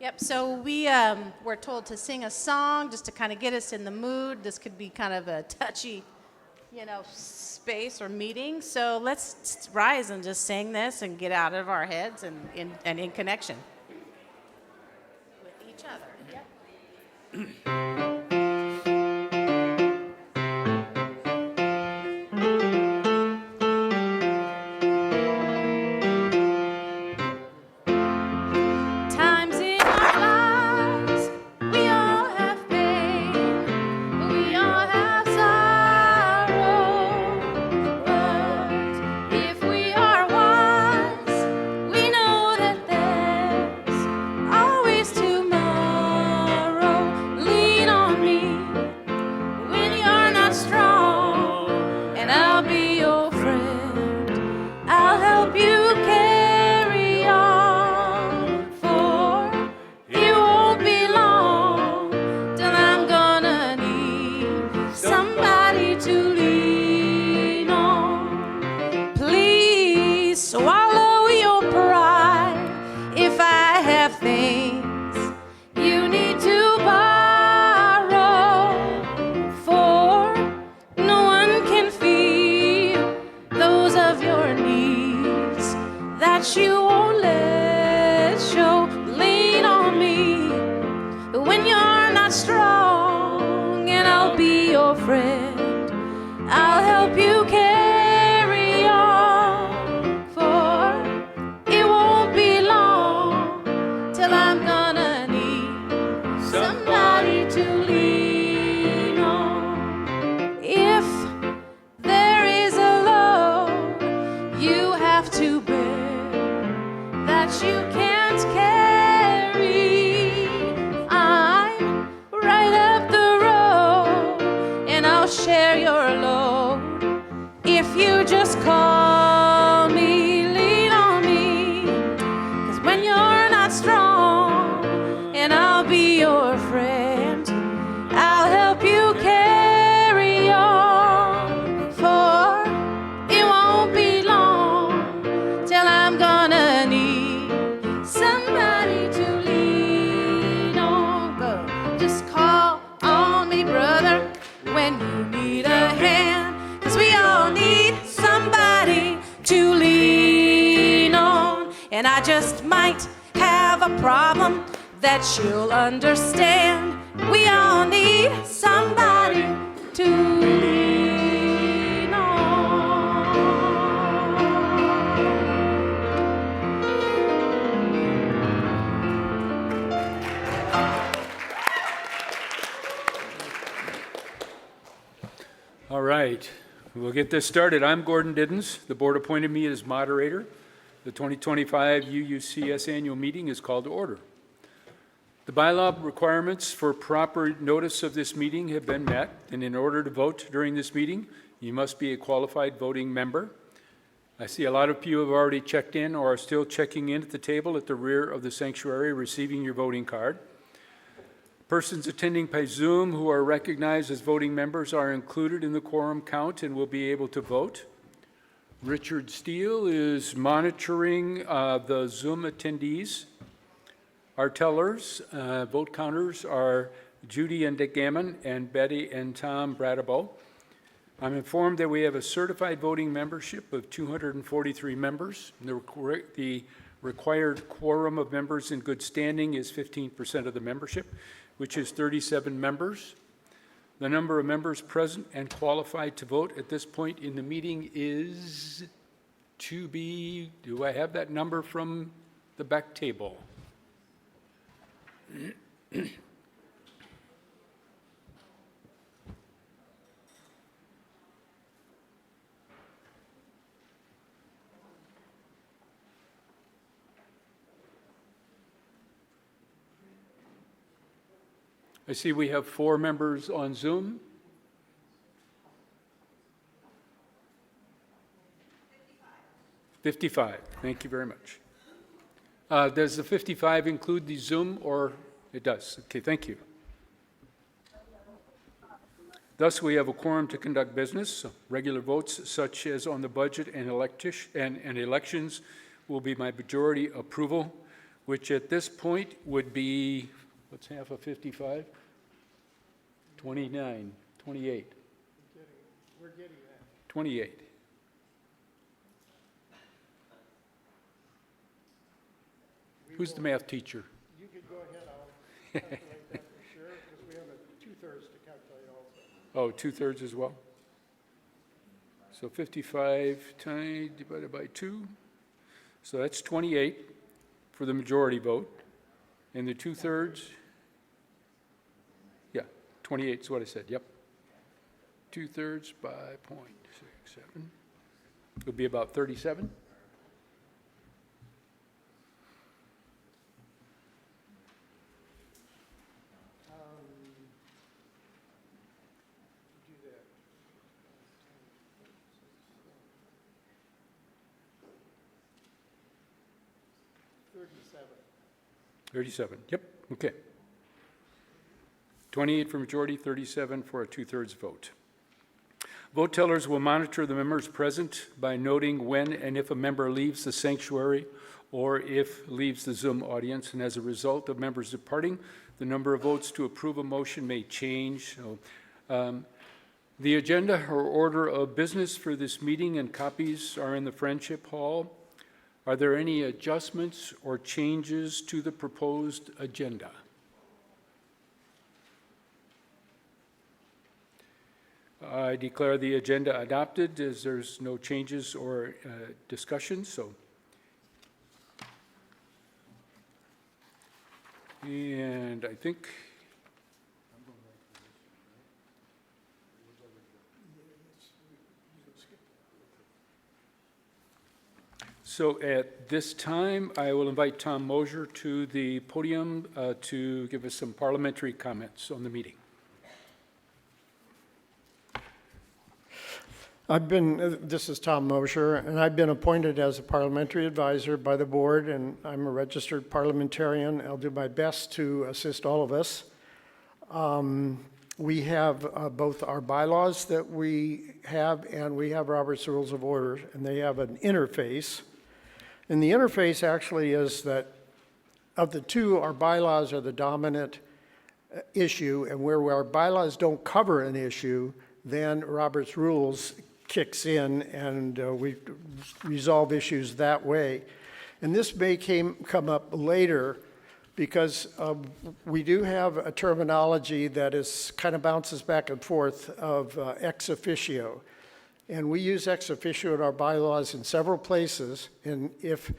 Yep, so we were told to sing a song just to kind of get us in the mood. This could be kind of a touchy, space or meeting. So let's rise and just sing this and get out of our heads and in connection with each other. Yep. Problem that you'll understand. We all need somebody to lean on. All right, we'll get this started. I'm Gordon Diddens. The board appointed me as moderator. The 2025 UUCS annual meeting is called to order. The bylaw requirements for proper notice of this meeting have been met, and in order to vote during this meeting, you must be a qualified voting member. I see a lot of you have already checked in or are still checking in at the table at the rear of the sanctuary receiving your voting card. Persons attending by Zoom who are recognized as voting members are included in the quorum count and will be able to vote. Richard Steele is monitoring the Zoom attendees. Our tellers, vote counters are Judy and Dick Gammon and Betty and Tom Bradabo. I'm informed that we have a certified voting membership of 243 members. The required quorum of members in good standing is 15% of the membership, which is 37 members. The number of members present and qualified to vote at this point in the meeting is to be, do I have that number from the back table? I see we have 4 members on Zoom. 55. Thank you very much. Does the 55 include the Zoom, or it does? Okay, thank you. Thus, we have a quorum to conduct business. Regular votes, such as on the budget and elections, will be by majority approval. which at this point would be, what's half of 55? 29, 28. We're getting that. 28. Who's the math teacher? You could go ahead, I'll calculate that for sure, because we have a 2/3 to calculate also. Oh, 2/3 as well? So 55 divided by 2. So that's 28 for the majority vote. And the 2/3, yeah, 28 is what I said, yep. 2/3 by 0.67 would be about 37. Do that. 37, yep, okay. 28 for majority, 37 for a 2/3 vote. Vote tellers will monitor the members present by noting when and if a member leaves the sanctuary or if leaves the Zoom audience, and as a result of members departing, the number of votes to approve a motion may change. So, the agenda or order of business for this meeting and copies are in the Friendship Hall. Are there any adjustments or changes to the proposed agenda? I declare the agenda adopted as there's no changes or discussion, so. And I think so at this time, I will invite Tom Mosier to the podium to give us some parliamentary comments on the meeting. This is Tom Mosier, and I've been appointed as a parliamentary advisor by the board, and I'm a registered parliamentarian. I'll do my best to assist all of us. We have both our bylaws that we have, and we have Robert's Rules of Order, and they have an interface. And the interface actually is that of the two, our bylaws are the dominant issue, and where our bylaws don't cover an issue, then Robert's Rules kicks in, and we resolve issues that way. And this may come up later because we do have a terminology that is kind of bounces back and forth of ex officio. And we use ex officio in our bylaws in several places. And if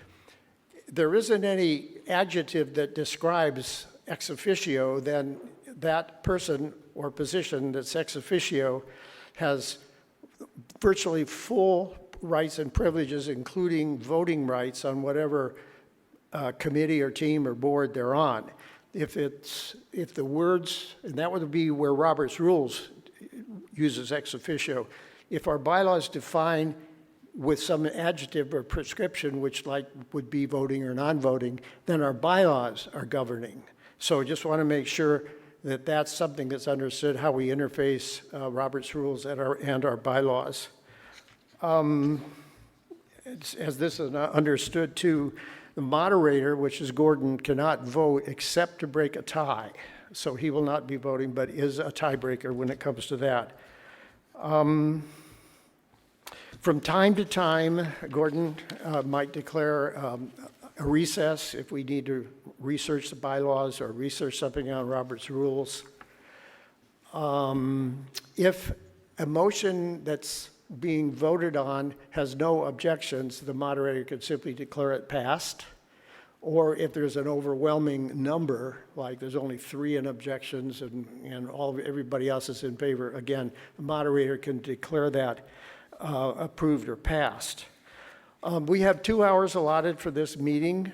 there isn't any adjective that describes ex officio, then that person or position that's ex officio has virtually full rights and privileges, including voting rights on whatever committee or team or board they're on. If the words, and that would be where Robert's Rules uses ex officio. If our bylaws define with some adjective or prescription, which would be voting or non-voting, then our bylaws are governing. So I just want to make sure that that's something that's understood, how we interface Robert's Rules and our bylaws. As this is understood too, the moderator, which is Gordon, cannot vote except to break a tie. So he will not be voting, but is a tiebreaker when it comes to that. From time to time, Gordon might declare a recess if we need to research the bylaws or research something on Robert's Rules. If a motion that's being voted on has no objections, the moderator could simply declare it passed. Or if there's an overwhelming number, like there's only 3 in objections and everybody else is in favor, again, the moderator can declare that approved or passed. We have 2 hours allotted for this meeting.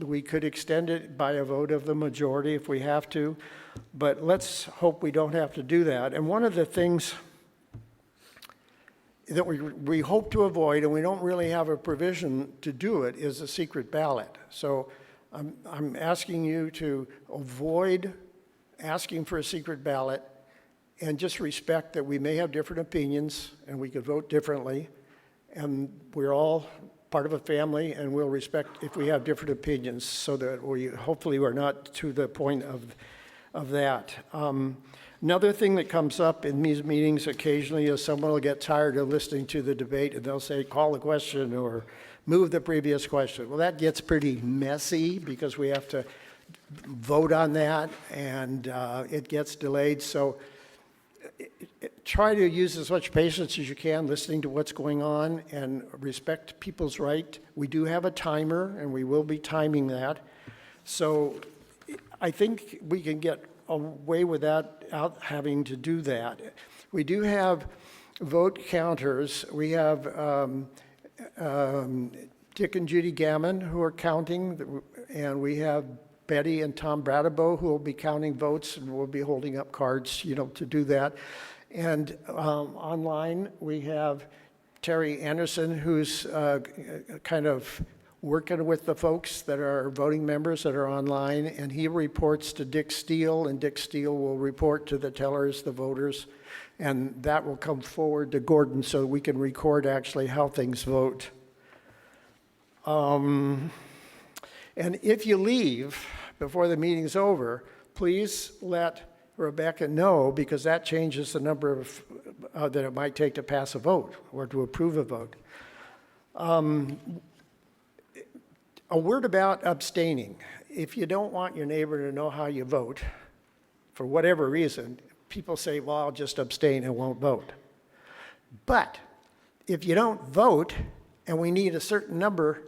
We could extend it by a vote of the majority if we have to, but let's hope we don't have to do that. And one of the things that we hope to avoid, and we don't really have a provision to do it, is a secret ballot. So I'm asking you to avoid asking for a secret ballot and just respect that we may have different opinions and we could vote differently. And we're all part of a family, and we'll respect if we have different opinions, so that hopefully we're not to the point of that. Another thing that comes up in these meetings occasionally is someone will get tired of listening to the debate, and they'll say, call the question or move the previous question. Well, that gets pretty messy because we have to vote on that, and it gets delayed. So try to use as much patience as you can listening to what's going on and respect people's right. We do have a timer, and we will be timing that. So I think we can get away with that without having to do that. We do have vote counters. We have Dick and Judy Gammon who are counting, and we have Betty and Tom Bradabo who will be counting votes, and we'll be holding up cards, to do that. And online, we have Terry Anderson, who's kind of working with the folks that are voting members that are online, and he reports to Dick Steele, and Dick Steele will report to the tellers, the voters, and that will come forward to Gordon so we can record actually how things vote. And if you leave before the meeting's over, please let Rebecca know, because that changes the number of that it might take to pass a vote or to approve a vote. A word about abstaining. If you don't want your neighbor to know how you vote, for whatever reason, people say, well, I'll just abstain and won't vote. But if you don't vote and we need a certain number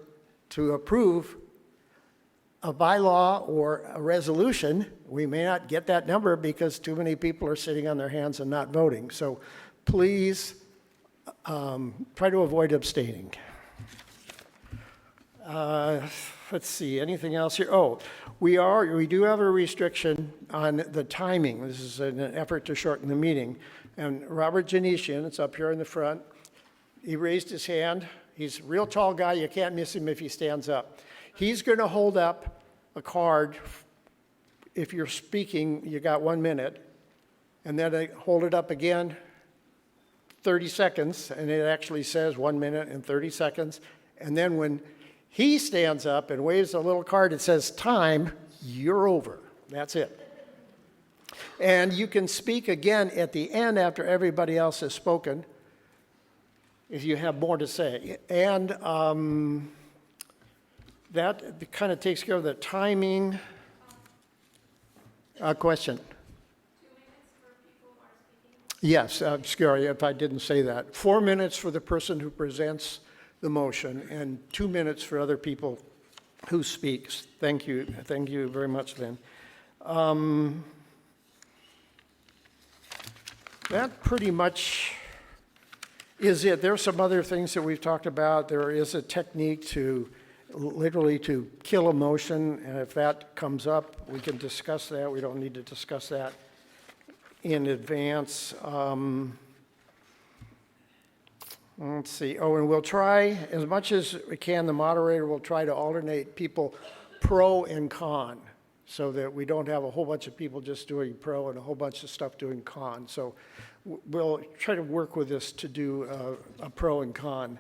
to approve a bylaw or a resolution, we may not get that number because too many people are sitting on their hands and not voting. So please try to avoid abstaining. Let's see, anything else here? Oh, we do have a restriction on the timing. This is an effort to shorten the meeting. And Robert Janesian, it's up here in the front, he raised his hand. He's a real tall guy. You can't miss him if he stands up. He's going to hold up a card. If you're speaking, you got 1 minute. And then I hold it up again, 30 seconds, and it actually says 1 minute and 30 seconds. And then when he stands up and waves a little card that says time, you're over. That's it. And you can speak again at the end after everybody else has spoken if you have more to say. And that kind of takes care of the timing. Question? 2 minutes for people who are speaking? Yes, sorry if I didn't say that. 4 minutes for the person who presents the motion, and 2 minutes for other people who speaks. Thank you very much, Lynn. That pretty much is it. There are some other things that we've talked about. There is a technique to literally to kill a motion, and if that comes up, we can discuss that. We don't need to discuss that in advance. Let's see. Oh, and we'll try, as much as we can, the moderator will try to alternate people pro and con, so that we don't have a whole bunch of people just doing pro and a whole bunch of stuff doing con. So we'll try to work with this to do a pro and con.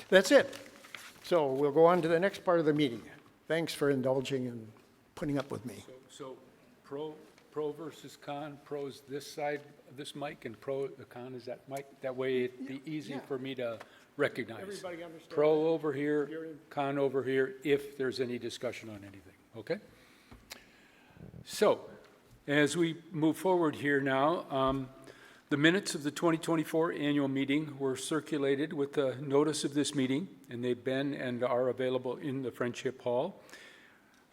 That's it. So we'll go on to the next part of the meeting. Thanks for indulging and putting up with me. So pro versus con. Pro's this side of this mic, and the con is that mic. That way it'd be easy for me to recognize. Everybody understand? Pro over here, con over here, if there's any discussion on anything. Okay? So, as we move forward here now, the minutes of the 2024 annual meeting were circulated with the notice of this meeting, and they've been and are available in the Friendship Hall.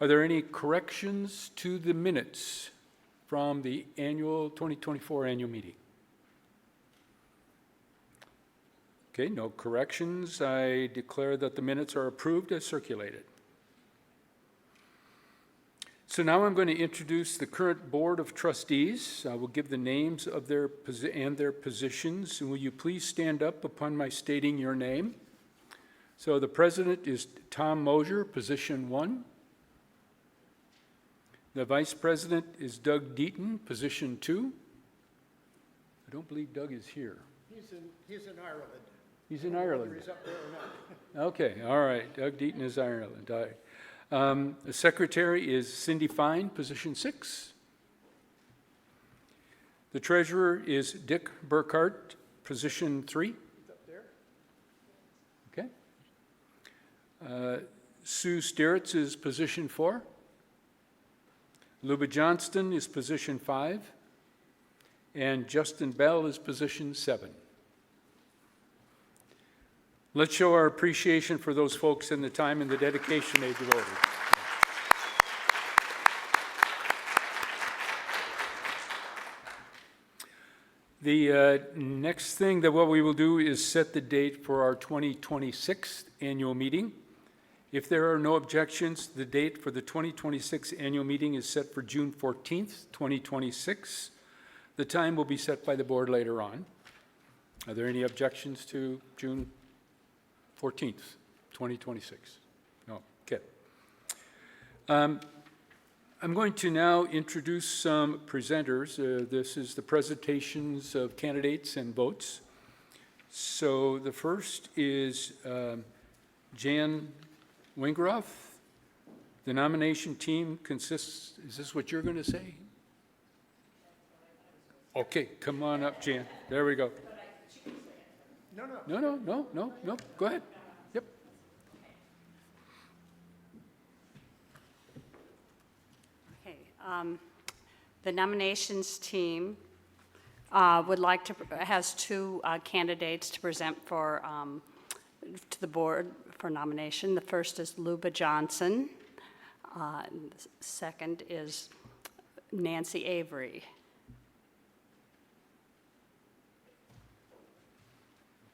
Are there any corrections to the minutes from the 2024 annual meeting? Okay, no corrections. I declare that the minutes are approved as circulated. So now I'm going to introduce the current Board of Trustees. I will give the names of their positions. And will you please stand up upon my stating your name? So the president is Tom Mosier, position 1. The vice president is Doug Deaton, position 2. I don't believe Doug is here. He's in Ireland. He's in Ireland. Okay, all right. Doug Deaton is Ireland. All right. The secretary is Cindy Fine, position 6. The treasurer is Dick Burkhart, position 3. Okay. Sue Steritz is position 4. Luba Johnston is position 5. And Justin Bell is position 7. Let's show our appreciation for those folks and the time and the dedication they devoted. The next thing that what we will do is set the date for our 2026 annual meeting. If there are no objections, the date for the 2026 annual meeting is set for June 14th, 2026. The time will be set by the board later on. Are there any objections to June 14th, 2026? No, okay. I'm going to now introduce some presenters. This is the presentations of candidates and votes. So the first is Jan Wingroff. The nomination team consists, is this what you're going to say? Okay, come on up, Jan. There we go. No. Go ahead. Yep. Okay. The nominations team has 2 candidates to present for to the board for nomination. The first is Luba Johnson. And the second is Nancy Avery.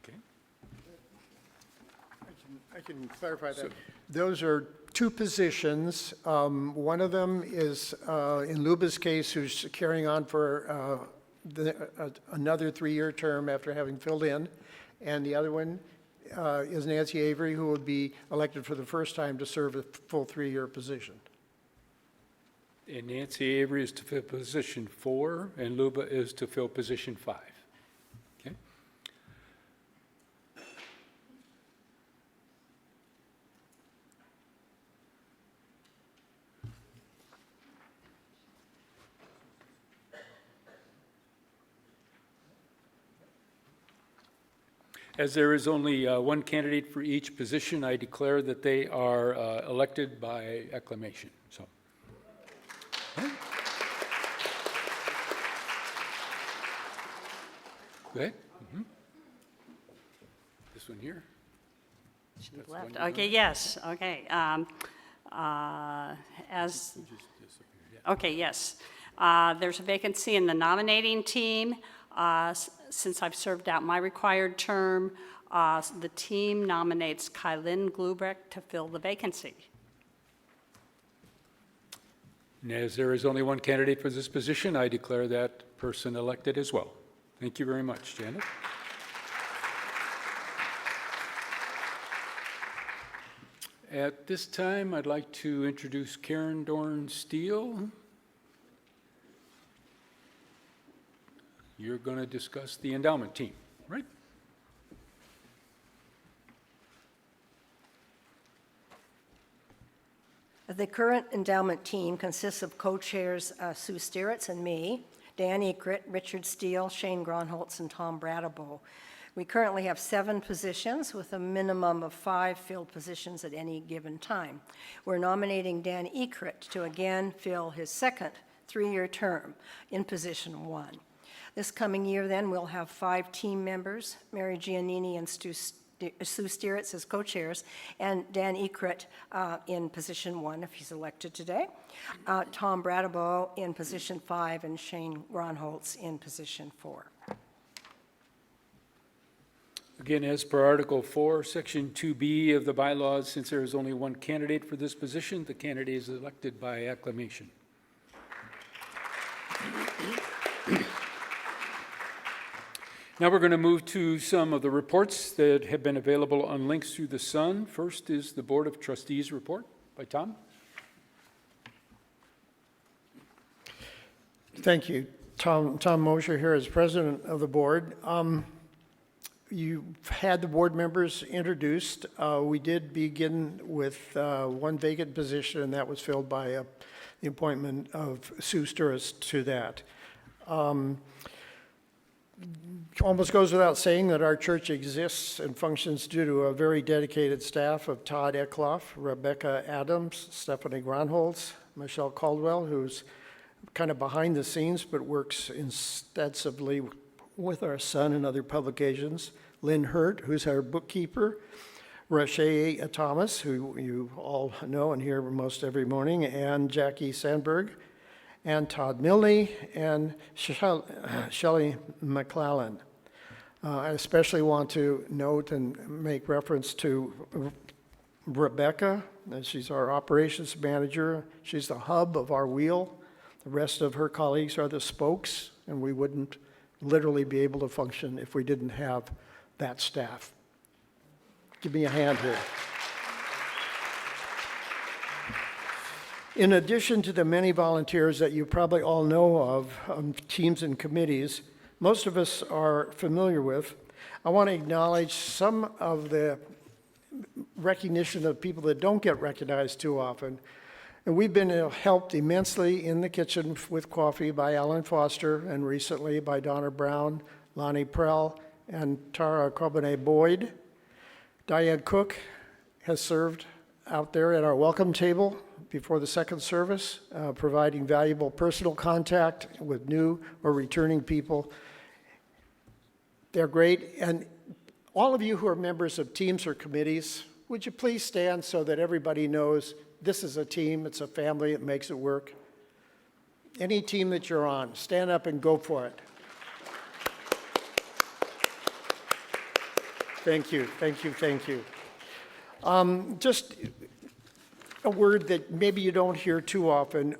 Okay. I can clarify that. Those are 2 positions. One of them is, in Luba's case, who's carrying on for another 3-year term after having filled in. And the other one is Nancy Avery, who would be elected for the first time to serve a full 3-year position. And Nancy Avery is to fill position 4, and Luba is to fill position 5. Okay. As there is only one candidate for each position, I declare that they are elected by acclamation. So, okay. Go ahead. This one here. That's the Left. one you Okay, yes, okay. As, okay, yes. There's a vacancy in the nominating team. Since I've served out my required term, the team nominates Kylin Glubrecht to fill the vacancy. And as there is only one candidate for this position, I declare that person elected as well. Thank you very much, Janet. At this time, I'd like to introduce Karen Dorn Steele. You're going to discuss the endowment team, right? The current endowment team consists of co-chairs Sue Steritz and me, Dan Ekrit, Richard Steele, Shane Gronholtz, and Tom Bradabo. We currently have 7 positions with a minimum of 5 filled positions at any given time. We're nominating Dan Ekrit to again fill his second 3-year term in position 1. This coming year, then, we'll have 5 team members, Mary Giannini and Sue Steritz as co-chairs, and Dan Ekrit in position 1, if he's elected today, Tom Bradabo in position 5, and Shane Gronholtz in position 4. Again, as per Article 4, Section 2B of the bylaws, since there is only one candidate for this position, the candidate is elected by acclamation. Now we're going to move to some of the reports that have been available on Links Through the Sun. First is the Board of Trustees report by Tom. Thank you. Tom Mosher here as president of the board. you've had the board members introduced. We did begin with one vacant position, and that was filled by the appointment of Sue Sturris to that. Almost goes without saying that our church exists and functions due to a very dedicated staff of Todd Eckloff, Rebecca Adams, Stephanie Gronholz, Michelle Caldwell, who's kind of behind the scenes but works extensively with our son and other publications, Lynn Hurt, who's our bookkeeper, Rashay Thomas, who you all know and hear most every morning, and Jackie Sandberg, and Todd Milne, and Shelley McClellan. I especially want to note and make reference to Rebecca, and she's our operations manager. She's the hub of our wheel. The rest of her colleagues are the spokes, and we wouldn't literally be able to function if we didn't have that staff. Give me a hand here. In addition to the many volunteers that you probably all know of, teams and committees, most of us are familiar with, I want to acknowledge some of the recognition of people that don't get recognized too often. And we've been helped immensely in the kitchen with coffee by Alan Foster, and recently by Donna Brown, Lonnie Prell, and Tara Carbonet-Boyd. Diane Cook has served out there at our welcome table before the second service, providing valuable personal contact with new or returning people. They're great. And all of you who are members of teams or committees, would you please stand so that everybody knows this is a team, it's a family, it makes it work. Any team that you're on, stand up and go for it. Thank you, thank you, thank you. Just a word that maybe you don't hear too often.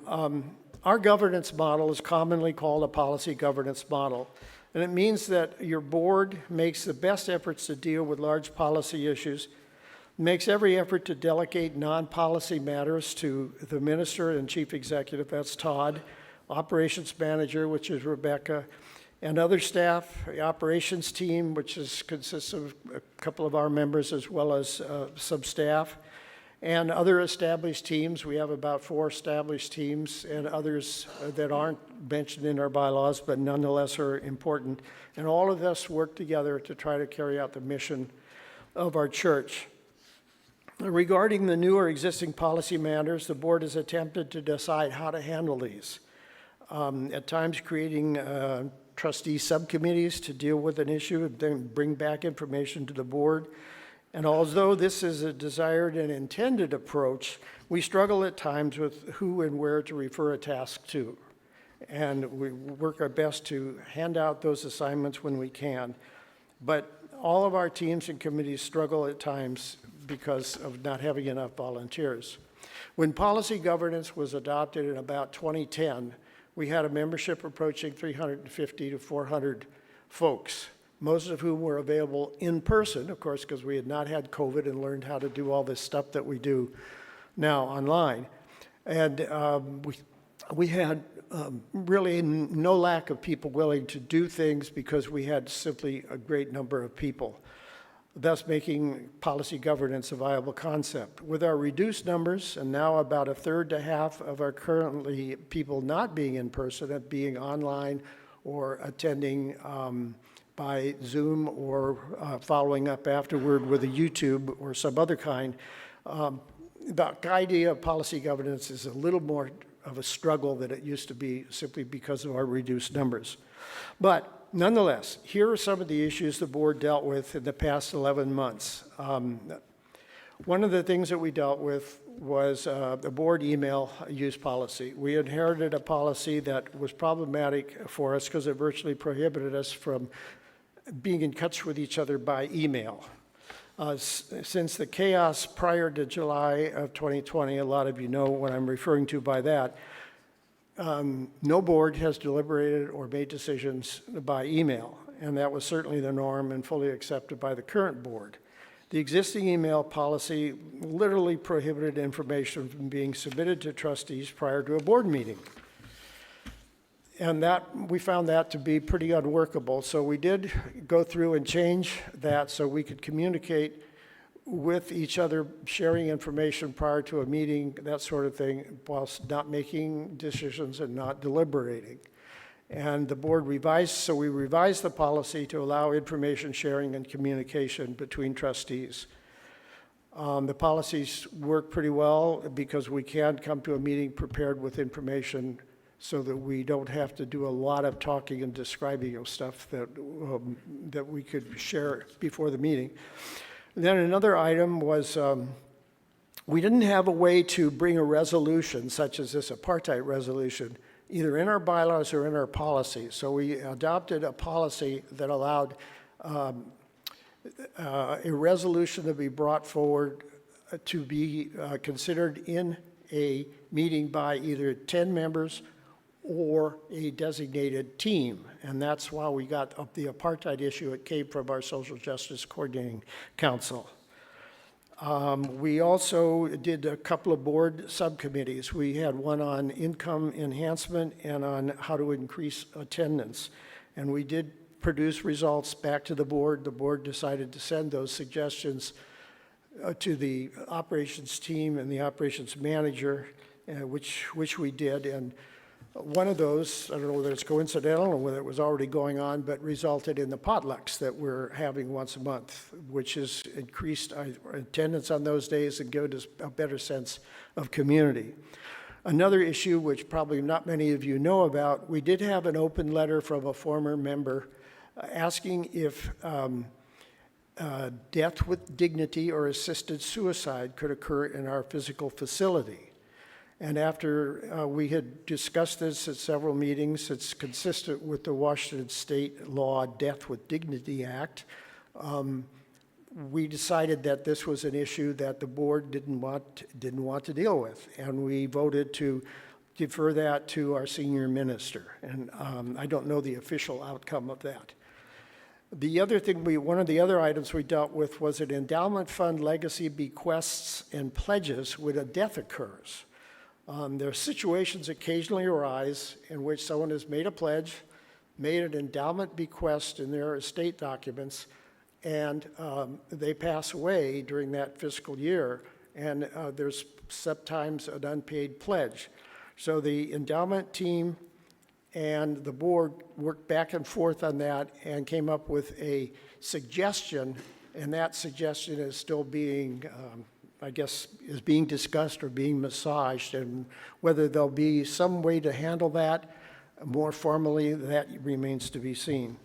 Our governance model is commonly called a policy governance model. And it means that your board makes the best efforts to deal with large policy issues, makes every effort to delegate non-policy matters to the minister and chief executive, that's Todd, operations manager, which is Rebecca, and other staff, the operations team, which consists of a couple of our members as well as some staff, and other established teams. We have about 4 established teams and others that aren't mentioned in our bylaws, but nonetheless are important. And all of us work together to try to carry out the mission of our church. Regarding the new or existing policy matters, the board has attempted to decide how to handle these. At times creating trustee subcommittees to deal with an issue and then bring back information to the board. And although this is a desired and intended approach, we struggle at times with who and where to refer a task to. And we work our best to hand out those assignments when we can. But all of our teams and committees struggle at times because of not having enough volunteers. When policy governance was adopted in about 2010, we had a membership approaching 350 to 400 folks, most of whom were available in person, of course, because we had not had COVID and learned how to do all this stuff that we do now online. And we had really no lack of people willing to do things because we had simply a great number of people, thus making policy governance a viable concept. With our reduced numbers, and now about a third to half of our currently people not being in person and being online or attending by Zoom or following up afterward with a YouTube or some other kind, the idea of policy governance is a little more of a struggle than it used to be simply because of our reduced numbers. But nonetheless, here are some of the issues the board dealt with in the past 11 months. One of the things that we dealt with was the board email use policy. We inherited a policy that was problematic for us because it virtually prohibited us from being in touch with each other by email. Since the chaos prior to July of 2020, a lot of you know what I'm referring to by that, no board has deliberated or made decisions by email, and that was certainly the norm and fully accepted by the current board. The existing email policy literally prohibited information from being submitted to trustees prior to a board meeting. And that, we found that to be pretty unworkable. So we did go through and change that so we could communicate with each other, sharing information prior to a meeting, that sort of thing, whilst not making decisions and not deliberating. And the board revised, so we revised the policy to allow information sharing and communication between trustees. The policies work pretty well because we can come to a meeting prepared with information so that we don't have to do a lot of talking and describing of stuff that we could share before the meeting. Then another item was we didn't have a way to bring a resolution such as this apartheid resolution either in our bylaws or in our policies. So we adopted a policy that allowed a resolution to be brought forward to be considered in a meeting by either 10 members or a designated team. And that's why we got up the apartheid issue. It came from our Social Justice Coordinating Council. We also did a couple of board subcommittees. We had one on income enhancement and on how to increase attendance. And we did produce results back to the board. The board decided to send those suggestions to the operations team and the operations manager, which we did. And one of those, I don't know whether it's coincidental or whether it was already going on, but resulted in the potlucks that we're having once a month, which has increased our attendance on those days and given us a better sense of community. Another issue, which probably not many of you know about, we did have an open letter from a former member asking if death with dignity or assisted suicide could occur in our physical facility. And after we had discussed this at several meetings, it's consistent with the Washington State Law Death with Dignity Act. We decided that this was an issue that the board didn't want to deal with, and we voted to defer that to our senior minister. And I don't know the official outcome of that. The other thing, one of the other items we dealt with was an endowment fund legacy bequests and pledges when a death occurs. There are situations occasionally arise in which someone has made a pledge, made an endowment bequest in their estate documents, and they pass away during that fiscal year, and there's sometimes an unpaid pledge. So the endowment team and the board worked back and forth on that and came up with a suggestion, and that suggestion is still being I guess, is being discussed or being massaged, and whether there'll be some way to handle that more formally, that remains to be seen.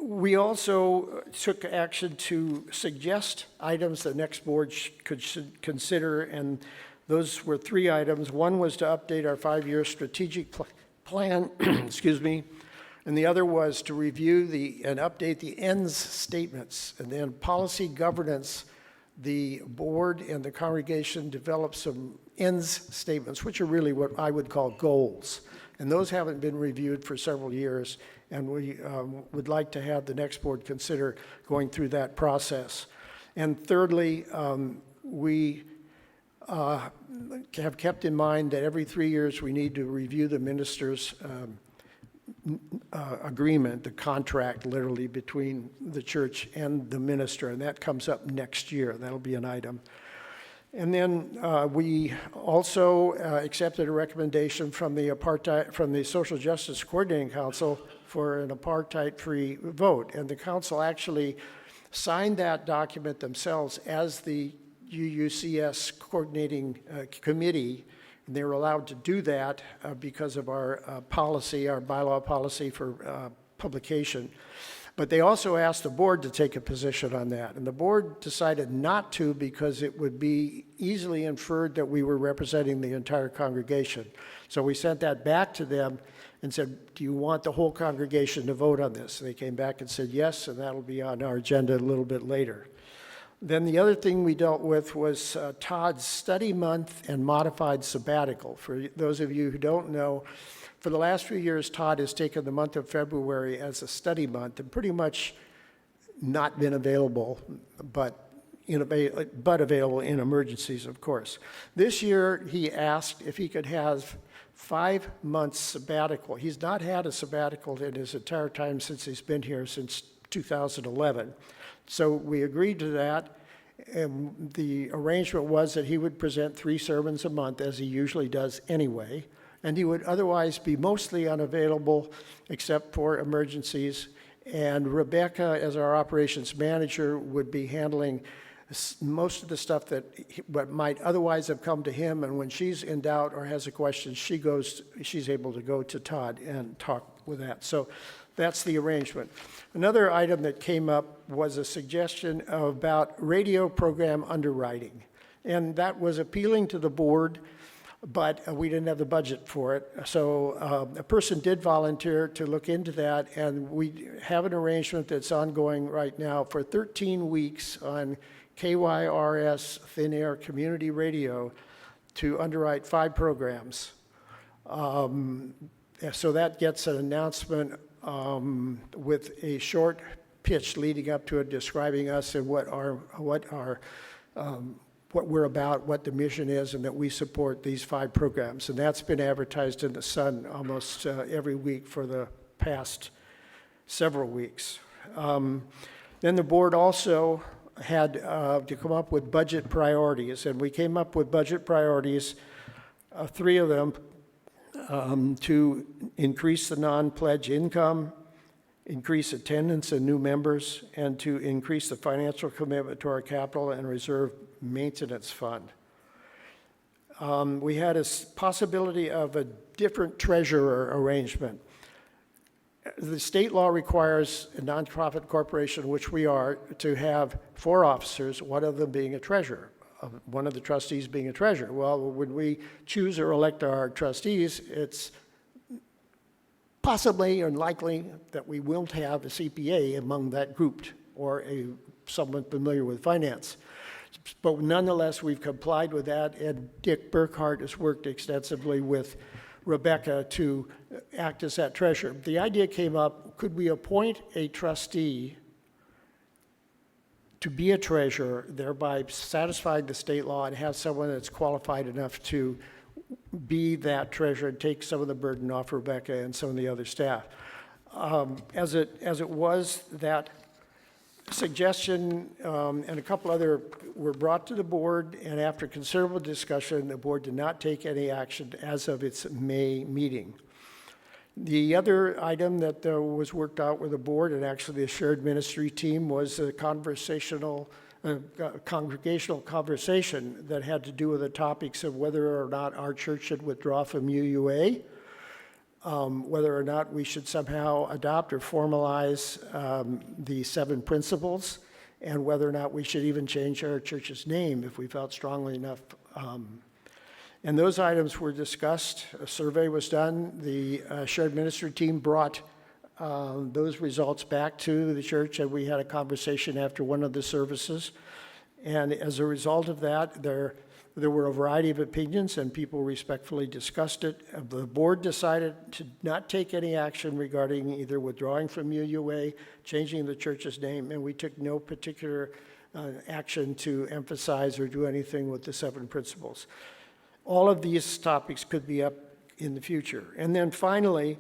We also took action to suggest items the next board should consider, and those were 3 items. One was to update our 5-year strategic plan, excuse me, and the other was to review and update the ends statements. And then policy governance, the board and the congregation developed some ends statements, which are really what I would call goals. And those haven't been reviewed for several years, and we would like to have the next board consider going through that process. And thirdly, we have kept in mind that every 3 years we need to review the minister's agreement, the contract literally between the church and the minister, and that comes up next year. That'll be an item. And then we also accepted a recommendation from the Social Justice Coordinating Council for an apartheid-free vote, and the council actually signed that document themselves as the UUCS coordinating committee. And they were allowed to do that because of our policy, our bylaw policy for publication. But they also asked the board to take a position on that. And the board decided not to because it would be easily inferred that we were representing the entire congregation. So we sent that back to them and said, do you want the whole congregation to vote on this? And they came back and said yes, and that'll be on our agenda a little bit later. Then the other thing we dealt with was Todd's study month and modified sabbatical. For those of you who don't know, for the last few years, Todd has taken the month of February as a study month and pretty much not been available, but available in emergencies, of course. This year, he asked if he could have 5 months sabbatical. He's not had a sabbatical in his entire time since he's been here, since 2011. So we agreed to that, and the arrangement was that he would present 3 sermons a month, as he usually does anyway, and he would otherwise be mostly unavailable except for emergencies. And Rebecca, as our operations manager, would be handling most of the stuff that what might otherwise have come to him, and when she's in doubt or has a question, she's able to go to Todd and talk with that. So that's the arrangement. Another item that came up was a suggestion about radio program underwriting, and that was appealing to the board, but we didn't have the budget for it. So a person did volunteer to look into that, and we have an arrangement that's ongoing right now for 13 weeks on KYRS Thin Air Community Radio to underwrite 5 programs. So that gets an announcement with a short pitch leading up to it, describing us and what we're about, what the mission is, and that we support these 5 programs. And that's been advertised in the Sun almost every week for the past several weeks. Then the board also had to come up with budget priorities, and we came up with budget priorities, 3 of them, to increase the non-pledge income, increase attendance and new members, and to increase the financial commitment to our capital and reserve maintenance fund. We had a possibility of a different treasurer arrangement. The state law requires a nonprofit corporation, which we are, to have 4 officers, one of them being a treasurer, one of the trustees being a treasurer. Well, when we choose or elect our trustees, it's possibly or likely that we will have a CPA among that group or someone familiar with finance. But nonetheless, we've complied with that, and Dick Burkhart has worked extensively with Rebecca to act as that treasurer. The idea came up, could we appoint a trustee to be a treasurer, thereby satisfying the state law, and have someone that's qualified enough to be that treasurer and take some of the burden off Rebecca and some of the other staff. As it was, that suggestion and a couple other were brought to the board, and after considerable discussion, the board did not take any action as of its May meeting. The other item that was worked out with the board, and actually the shared ministry team, was a congregational conversation that had to do with the topics of whether or not our church should withdraw from UUA, whether or not we should somehow adopt or formalize the 7 principles, and whether or not we should even change our church's name if we felt strongly enough. And those items were discussed. A survey was done. The shared ministry team brought those results back to the church, and we had a conversation after one of the services. And as a result of that, there were a variety of opinions, and people respectfully discussed it. The board decided to not take any action regarding either withdrawing from UUA, changing the church's name, and we took no particular action to emphasize or do anything with the 7 principles. All of these topics could be up in the future. And then finally,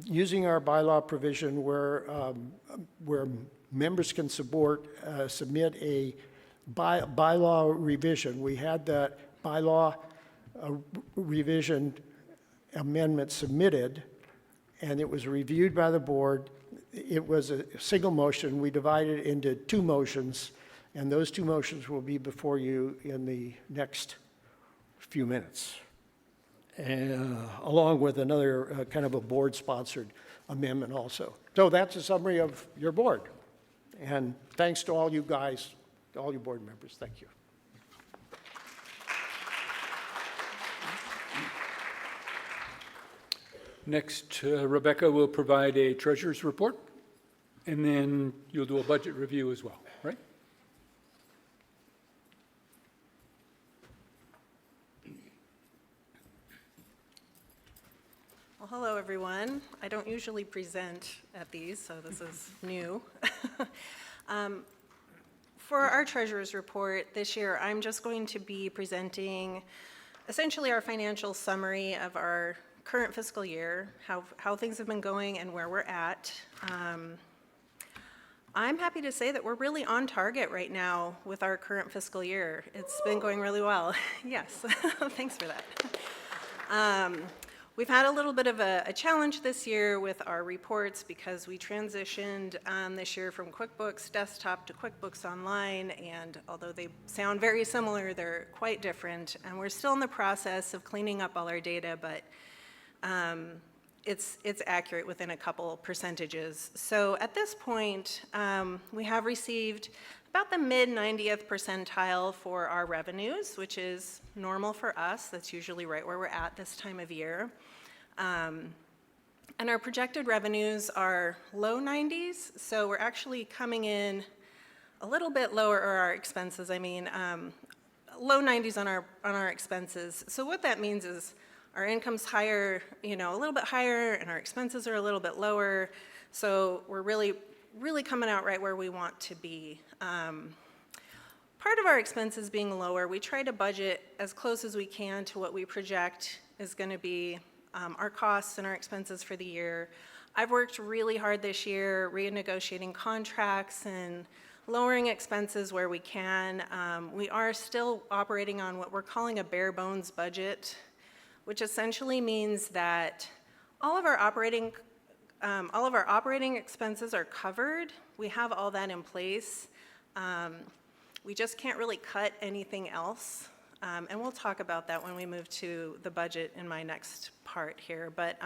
using our bylaw provision where members can submit a bylaw revision. We had that bylaw revision amendment submitted, and it was reviewed by the board. It was a single motion. We divided it into 2 motions, and those 2 motions will be before you in the next few minutes, along with another kind of a board-sponsored amendment also. So that's a summary of your board. And thanks to all you guys, all your board members. Thank you. Next, Rebecca will provide a treasurer's report, and then you'll do a budget review as well, right? Well, hello, everyone. I don't usually present at these, so this is new. For our treasurer's report this year, I'm just going to be presenting essentially our financial summary of our current fiscal year, how things have been going and where we're at. I'm happy to say that we're really on target right now with our current fiscal year. It's been going really well. Yes, thanks for that. We've had a little bit of a challenge this year with our reports because we transitioned this year from QuickBooks Desktop to QuickBooks Online, and although they sound very similar, they're quite different, and we're still in the process of cleaning up all our data, but it's accurate within a couple percentages. So at this point, we have received about the mid-90th percentile for our revenues, which is normal for us. That's usually right where we're at this time of year. And our projected revenues are low 90s, so we're actually coming in a little bit lower, or our expenses, I mean, low 90s on our expenses. So what that means is our income's higher, a little bit higher, and our expenses are a little bit lower. So we're really coming out right where we want to be. Part of our expenses being lower, we try to budget as close as we can to what we project is going to be our costs and our expenses for the year. I've worked really hard this year renegotiating contracts and lowering expenses where we can. We are still operating on what we're calling a bare bones budget, which essentially means that all of our operating expenses are covered. We have all that in place. We just can't really cut anything else. And we'll talk about that when we move to the budget in my next part here. But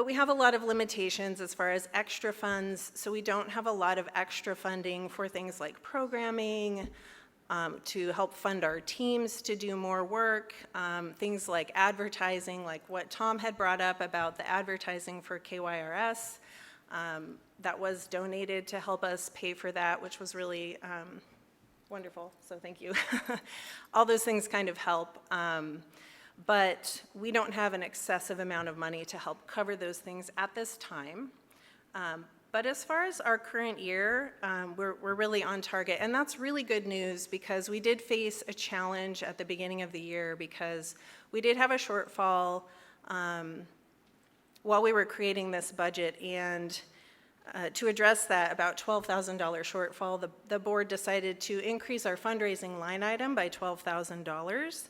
we have a lot of limitations as far as extra funds, so we don't have a lot of extra funding for things like programming, to help fund our teams to do more work, things like advertising, like what Tom had brought up about the advertising for KYRS. That was donated to help us pay for that, which was really wonderful, so thank you. All those things kind of help, but we don't have an excessive amount of money to help cover those things at this time. But as far as our current year, we're really on target, and that's really good news because we did face a challenge at the beginning of the year because we did have a shortfall while we were creating this budget, and to address that about $12,000 shortfall, the board decided to increase our fundraising line item by $12,000.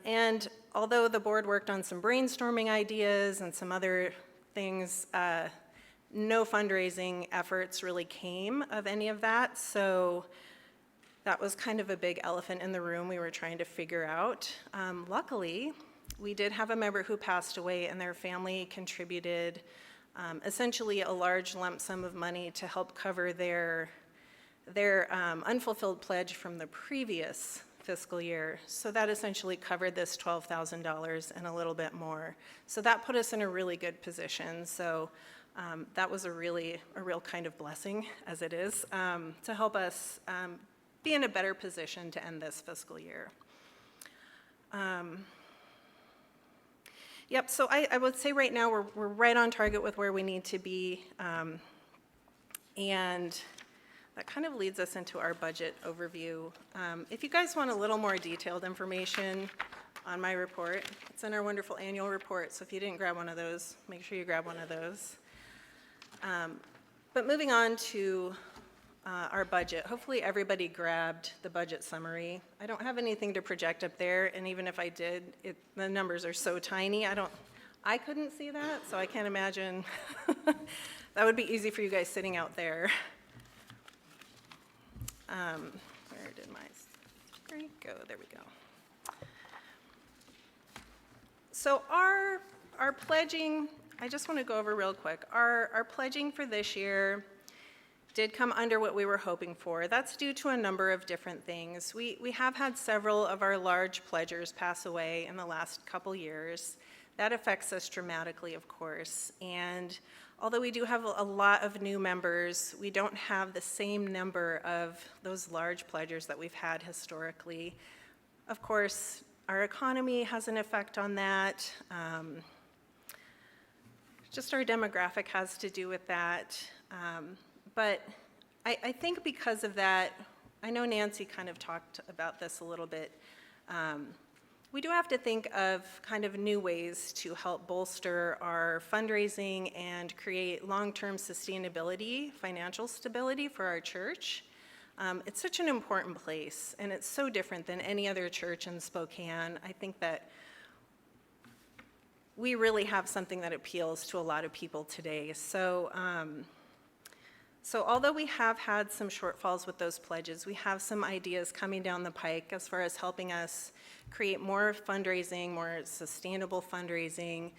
And although the board worked on some brainstorming ideas and some other things, no fundraising efforts really came of any of that, so that was kind of a big elephant in the room we were trying to figure out. Luckily, we did have a member who passed away, and their family contributed essentially a large lump sum of money to help cover their unfulfilled pledge from the previous fiscal year. So that essentially covered this $12,000 and a little bit more. So that put us in a really good position. So that was a real kind of blessing, as it is, to help us be in a better position to end this fiscal year. Yep, so I would say right now we're right on target with where we need to be, and that kind of leads us into our budget overview. If you guys want a little more detailed information on my report, it's in our wonderful annual report, so if you didn't grab one of those, make sure you grab one of those. But moving on to our budget, hopefully everybody grabbed the budget summary. I don't have anything to project up there, and even if I did, the numbers are so tiny, I couldn't see that, so I can't imagine. That would be easy for you guys sitting out there. Where did my screen go? There we go. So our pledging, I just want to go over real quick. Our pledging for this year did come under what we were hoping for. That's due to a number of different things. We have had several of our large pledgers pass away in the last couple years. That affects us dramatically, of course. And although we do have a lot of new members, we don't have the same number of those large pledgers that we've had historically. Of course, our economy has an effect on that. Just our demographic has to do with that. But I think because of that, I know Nancy kind of talked about this a little bit. we do have to think of kind of new ways to help bolster our fundraising and create long-term sustainability, financial stability for our church. It's such an important place, and it's so different than any other church in Spokane. I think that we really have something that appeals to a lot of people today. So although we have had some shortfalls with those pledges, we have some ideas coming down the pike as far as helping us create more fundraising, more sustainable fundraising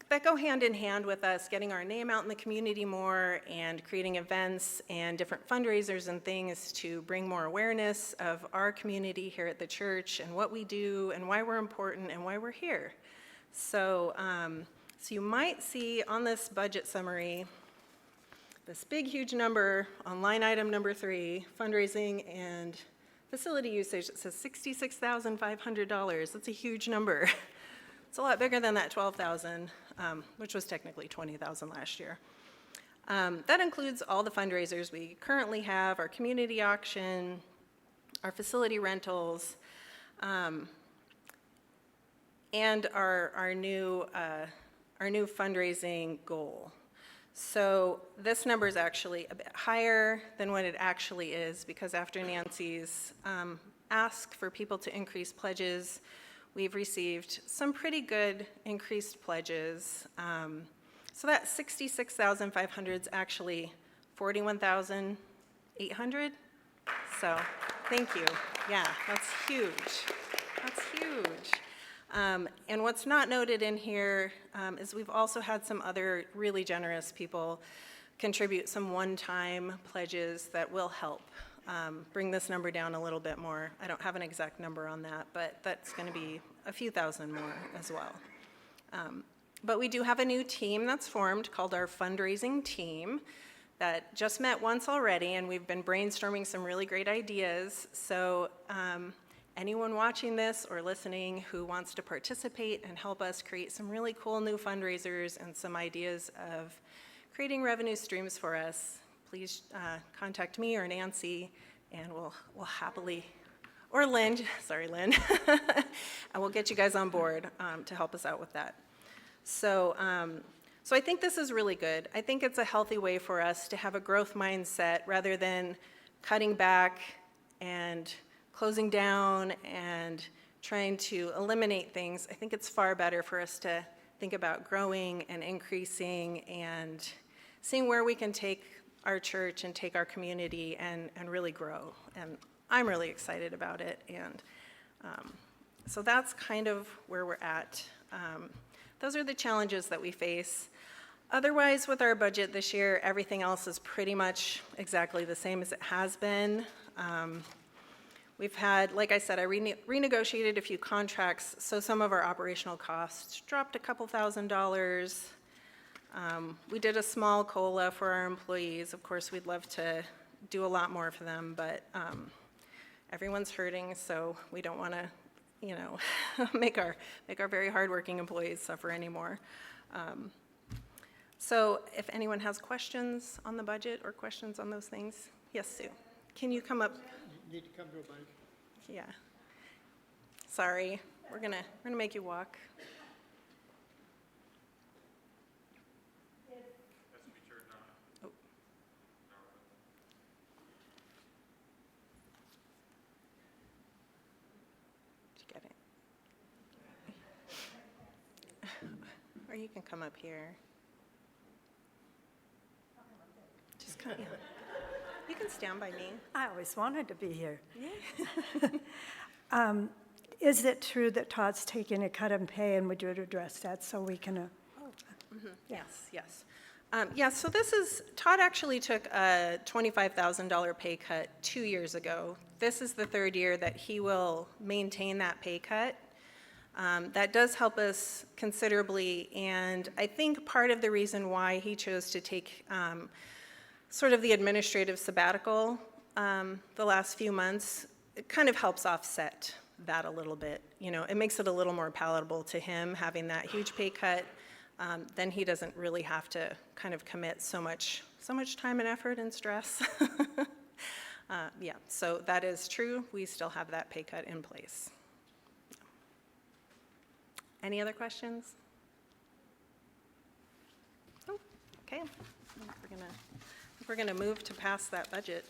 that go hand in hand with us getting our name out in the community more and creating events and different fundraisers and things to bring more awareness of our community here at the church and what we do and why we're important and why we're here. So you might see on this budget summary this big, huge number on line item number 3, fundraising and facility usage. It says $66,500. That's a huge number. It's a lot bigger than that $12,000, which was technically $20,000 last year. That includes all the fundraisers we currently have, our community auction, our facility rentals, and our new fundraising goal. So this number is actually a bit higher than what it actually is because after Nancy's ask for people to increase pledges, we've received some pretty good increased pledges. So that $66,500 is actually $41,800. So thank you. Yeah, that's huge. That's huge. And what's not noted in here is we've also had some other really generous people contribute some one-time pledges that will help bring this number down a little bit more. I don't have an exact number on that, but that's going to be a few thousand more as well. But we do have a new team that's formed called our fundraising team that just met once already, and we've been brainstorming some really great ideas. So anyone watching this or listening who wants to participate and help us create some really cool new fundraisers and some ideas of creating revenue streams for us, please contact me or Nancy, and we'll happily, or Lynn, sorry Lynn, and we'll get you guys on board to help us out with that. So I think this is really good. I think it's a healthy way for us to have a growth mindset rather than cutting back and closing down and trying to eliminate things. I think it's far better for us to think about growing and increasing and seeing where we can take our church and take our community and really grow. And I'm really excited about it. And so that's kind of where we're at. Those are the challenges that we face. Otherwise, with our budget this year, everything else is pretty much exactly the same as it has been. We've had, like I said, I renegotiated a few contracts, so some of our operational costs dropped a couple $1,000s. We did a small COLA for our employees. Of course, we'd love to do a lot more for them, but everyone's hurting, so we don't want to, make our very hardworking employees suffer anymore. So if anyone has questions on the budget or questions on those things, yes, Sue, can you come up? Need to come to a mic. Yeah. Sorry, we're gonna make you walk. Oh. Did you get it? Or you can come up here. Just come. Yeah. You can stand by me. I always wanted to be here. Is it true that Todd's taking a cut in pay, and would you address that so we can? Yes. So Todd actually took a $25,000 pay cut 2 years ago. This is the third year that he will maintain that pay cut. That does help us considerably, and I think part of the reason why he chose to take sort of the administrative sabbatical the last few months, it kind of helps offset that a little bit. It makes it a little more palatable to him having that huge pay cut. Then he doesn't really have to kind of commit so much time and effort and stress. So that is true. We still have that pay cut in place. Any other questions? Oh, okay. We're gonna move to pass that budget.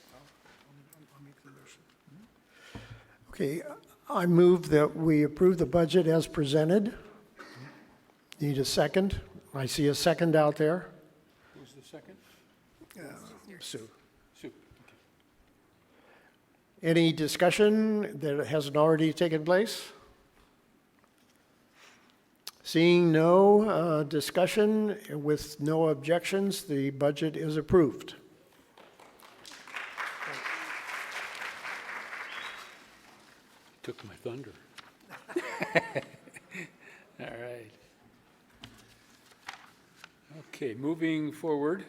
Okay, I move that we approve the budget as presented. Need a second? I see a second out there. Who's the second? Sue. Sue. Any discussion that hasn't already taken place? Seeing no discussion with no objections, the budget is approved. Took my thunder. All right. Okay, moving forward.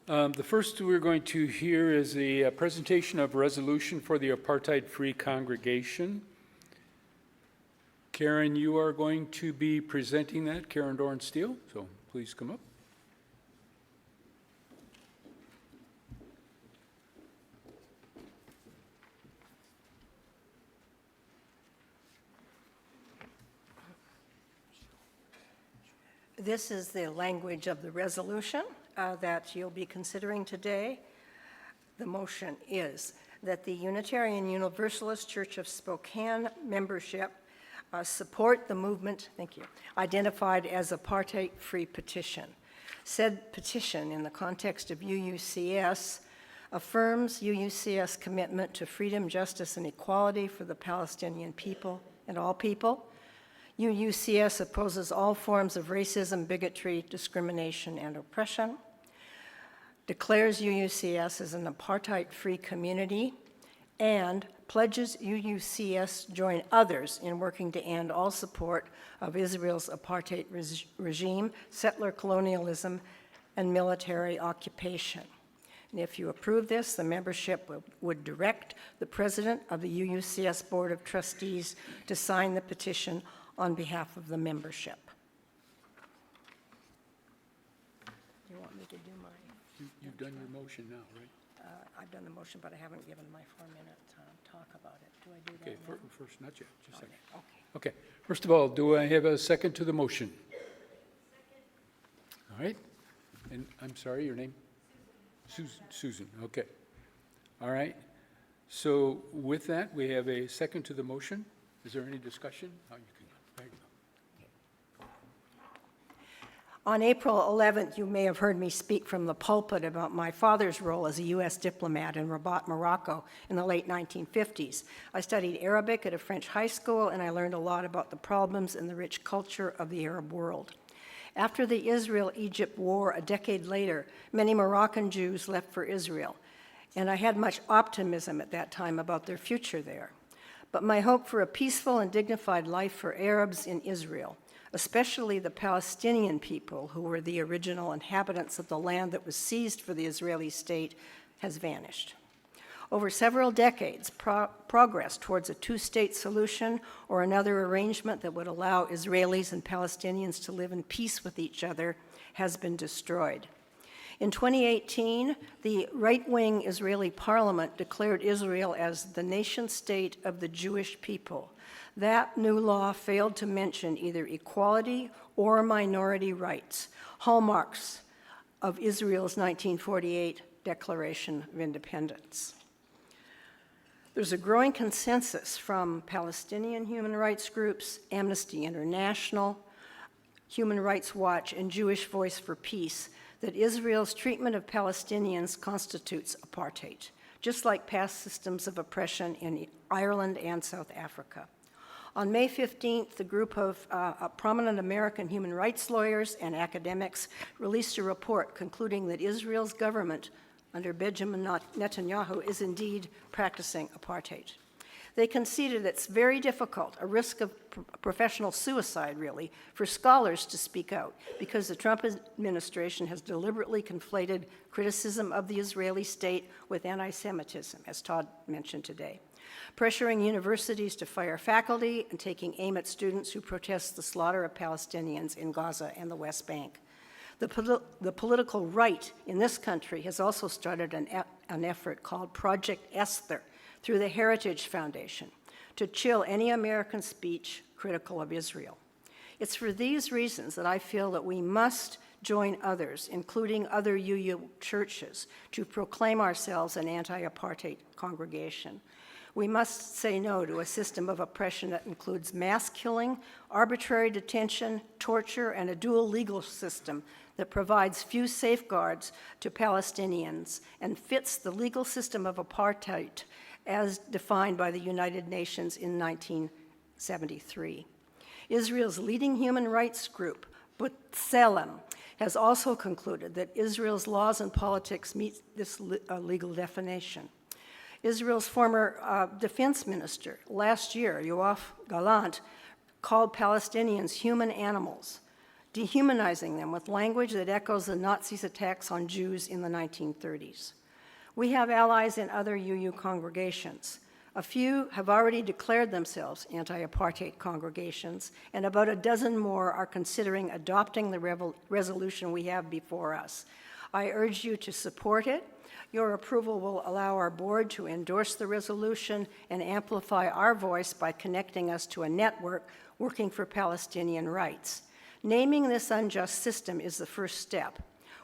The first we're going to hear is a presentation of resolution for the apartheid-free congregation. Karen, you are going to be presenting that, Karen Doran-Steele, so please come up. This is the language of the resolution that you'll be considering today. The motion is that the Unitarian Universalist Church of Spokane membership support the movement, thank you, identified as apartheid-free petition. Said petition, in the context of UUCS, affirms UUCS' commitment to freedom, justice, and equality for the Palestinian people and all people. UUCS opposes all forms of racism, bigotry, discrimination, and oppression, declares UUCS as an apartheid-free community, and pledges UUCS join others in working to end all support of Israel's apartheid regime, settler colonialism, and military occupation. And if you approve this, the membership would direct the president of the UUCS Board of Trustees to sign the petition on behalf of the membership. You want me to do my? You've done your motion now, right? I've done the motion, but I haven't given my 4-minute talk about it. Do I do that Okay, now? first, not yet, just a second. Okay. Okay, first of all, do I have a second to the motion? All right, and I'm sorry, your name? Susan, okay. All right, so with that, we have a second to the motion. Is there any discussion? Oh, you can go. There you go. On April 11th, you may have heard me speak from the pulpit about my father's role as a U.S. diplomat in Rabat, Morocco in the late 1950s. I studied Arabic at a French high school, and I learned a lot about the problems and the rich culture of the Arab world. After the Israel-Egypt war a decade later, many Moroccan Jews left for Israel, and I had much optimism at that time about their future there. But my hope for a peaceful and dignified life for Arabs in Israel, especially the Palestinian people who were the original inhabitants of the land that was seized for the Israeli state, has vanished. Over several decades, progress towards a two-state solution or another arrangement that would allow Israelis and Palestinians to live in peace with each other has been destroyed. In 2018, the right-wing Israeli parliament declared Israel as the nation-state of the Jewish people. That new law failed to mention either equality or minority rights, hallmarks of Israel's 1948 Declaration of Independence. There's a growing consensus from Palestinian human rights groups, Amnesty International, Human Rights Watch, and Jewish Voice for Peace that Israel's treatment of Palestinians constitutes apartheid, just like past systems of oppression in Ireland and South Africa. On May 15th, the group of prominent American human rights lawyers and academics released a report concluding that Israel's government under Benjamin Netanyahu is indeed practicing apartheid. They conceded it's very difficult, a risk of professional suicide, really, for scholars to speak out because the Trump administration has deliberately conflated criticism of the Israeli state with anti-Semitism, as Todd mentioned today, pressuring universities to fire faculty and taking aim at students who protest the slaughter of Palestinians in Gaza and the West Bank. The political right in this country has also started an effort called Project Esther through the Heritage Foundation to chill any American speech critical of Israel. It's for these reasons that I feel that we must join others, including other UU churches, to proclaim ourselves an anti-apartheid congregation. We must say no to a system of oppression that includes mass killing, arbitrary detention, torture, and a dual legal system that provides few safeguards to Palestinians and fits the legal system of apartheid as defined by the United Nations in 1973. Israel's leading human rights group, B'Tselem, has also concluded that Israel's laws and politics meet this legal definition. Israel's former defense minister last year, Yoav Gallant, called Palestinians human animals, dehumanizing them with language that echoes the Nazis' attacks on Jews in the 1930s. We have allies in other UU congregations. A few have already declared themselves anti-apartheid congregations, and about a dozen more are considering adopting the resolution we have before us. I urge you to support it. Your approval will allow our board to endorse the resolution and amplify our voice by connecting us to a network working for Palestinian rights. Naming this unjust system is the first step.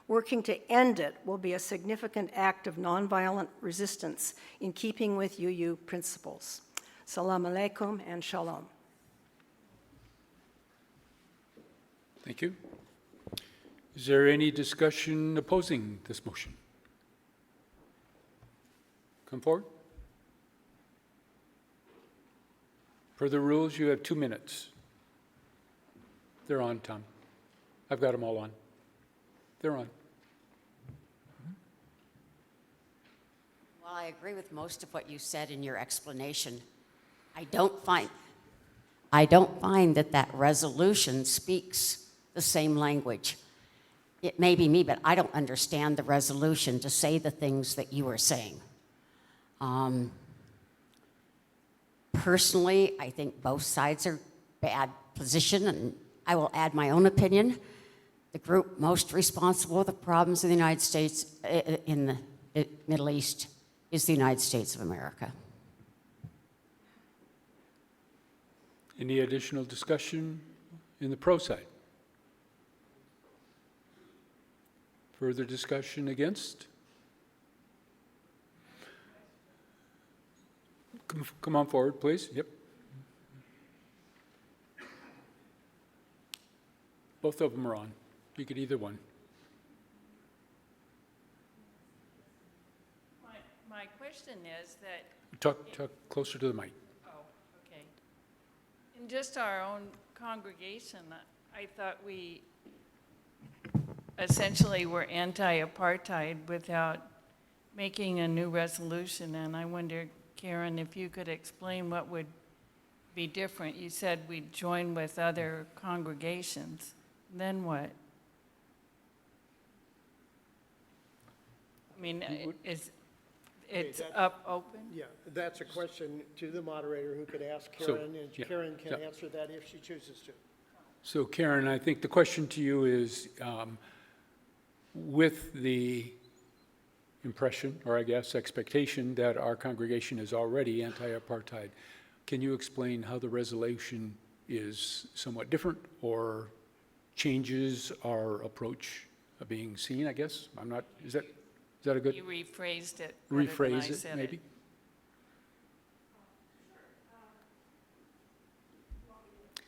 Working to end it will be a significant act of nonviolent resistance in keeping with UU principles. Salam alaikum and shalom. Thank you. Is there any discussion opposing this motion? Come forward. Per the rules, you have 2 minutes. They're on, Tom. I've got them all on. They're on. Well, I agree with most of what you said in your explanation. I don't find that resolution speaks the same language. It may be me, but I don't understand the resolution to say the things that you are saying. Personally, I think both sides are bad position, and I will add my own opinion. The group most responsible for the problems in the United States, in the Middle East, is the United States of America. Any additional discussion in the pro side? Further discussion against? Come on forward, please. Yep. Both of them are on. You could either one. My question is that, Talk closer to the mic. okay. In just our own congregation, I thought we essentially were anti-apartheid without making a new resolution, and I wonder, Karen, if you could explain what would be different. You said we'd join with other congregations. Then what? I mean, it's open? Yeah, that's a question to the moderator who could ask So, Karen, and yeah, Karen can yeah. answer that if she chooses to. So Karen, I think the question to you is, with the impression, or I guess expectation, that our congregation is already anti-apartheid, can you explain how the resolution is somewhat different or changes our approach of being seen, I guess? I'm not, is that a good? You rephrased it better than I Rephrase it, said maybe?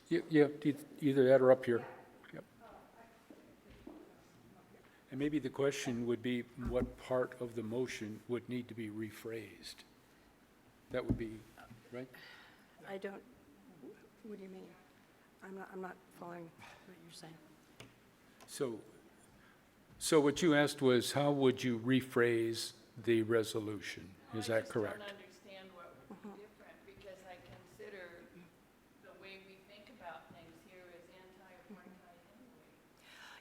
Yeah, either that or up here. Yep. And maybe the question would be, what part of the motion would need to be rephrased? That would be, right? I don't, what do you mean? I'm not following what you're saying. So what you asked was, how would you rephrase the resolution? Is that correct? I just don't understand what would be different, because I consider the way we think about things here is anti-apartheid anyway.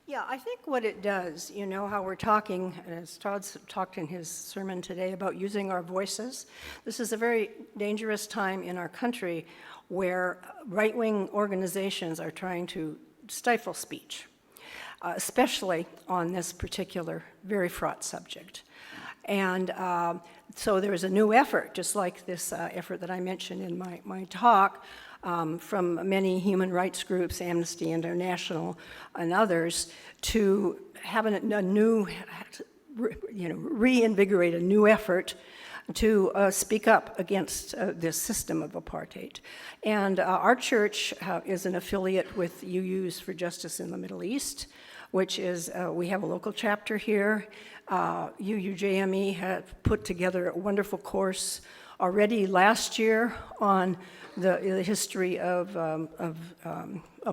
Yeah, I think what it does, you know, how we're talking, as Todd's talked in his sermon today about using our voices. This is a very dangerous time in our country where right-wing organizations are trying to stifle speech, especially on this particular very fraught subject. And so there is a new effort, just like this effort that I mentioned in my talk, from many human rights groups, Amnesty International and others, to have a new, reinvigorate a new effort to speak up against this system of apartheid. And our church is an affiliate with UUs for Justice in the Middle East, which is, we have a local chapter here. UUJME had put together a wonderful course already last year on the history of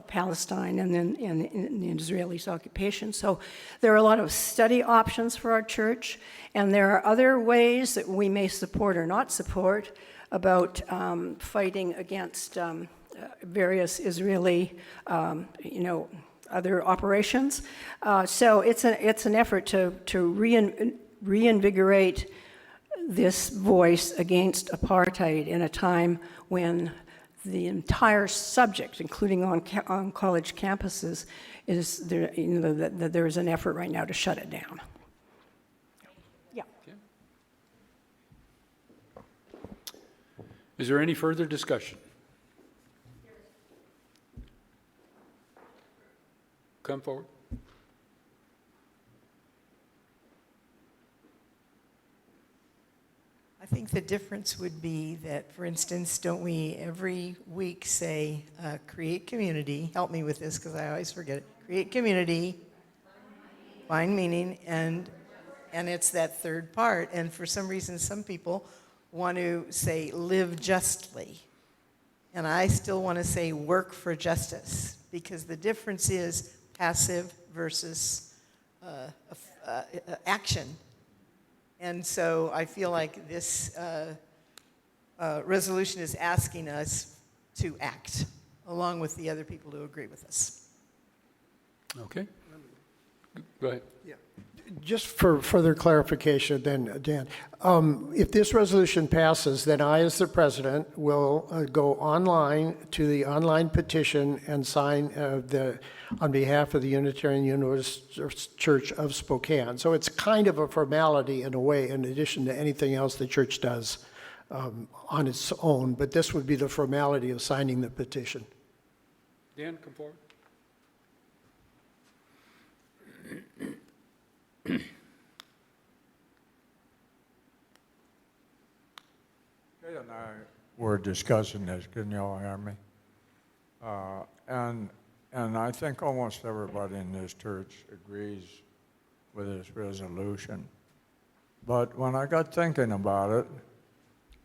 Palestine and then in the Israeli occupation. So there are a lot of study options for our church, and there are other ways that we may support or not support about fighting against various Israeli, other operations. So it's an effort to reinvigorate this voice against apartheid in a time when the entire subject, including on college campuses, is there. That there is an effort right now to shut it down. Yeah. Okay. Is there any further discussion? Come forward. I think the difference would be that, for instance, don't we every week say, create community, help me with this because I always forget it, create community, find meaning, and it's that third part. And for some reason, some people want to say, live justly. And I still want to say, work for justice, because the difference is passive versus action. And so I feel like this resolution is asking us to act, along with the other people who agree with us. Okay. Go ahead. Yeah. Just for further clarification then, Dan, if this resolution passes, then I, as the president, will go online to the online petition and sign on behalf of the Unitarian Universalist Church of Spokane. So it's kind of a formality in a way, in addition to anything else the church does on its own, but this would be the formality of signing the petition. Dan, come forward. Kay and I were discussing this, can y'all hear me? And I think almost everybody in this church agrees with this resolution. But when I got thinking about it,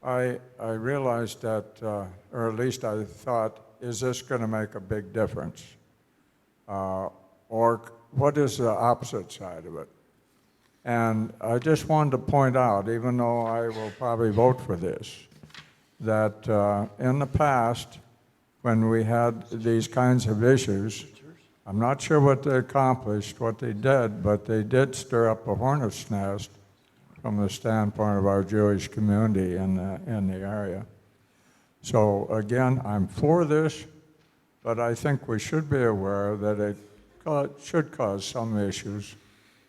I realized that, or at least I thought, is this going to make a big difference? Or what is the opposite side of it? And I just wanted to point out, even though I will probably vote for this, that in the past, when we had these kinds of issues, I'm not sure what they accomplished, what they did, but they did stir up a hornet's nest from the standpoint of our Jewish community in the area. So again, I'm for this, but I think we should be aware that it should cause some issues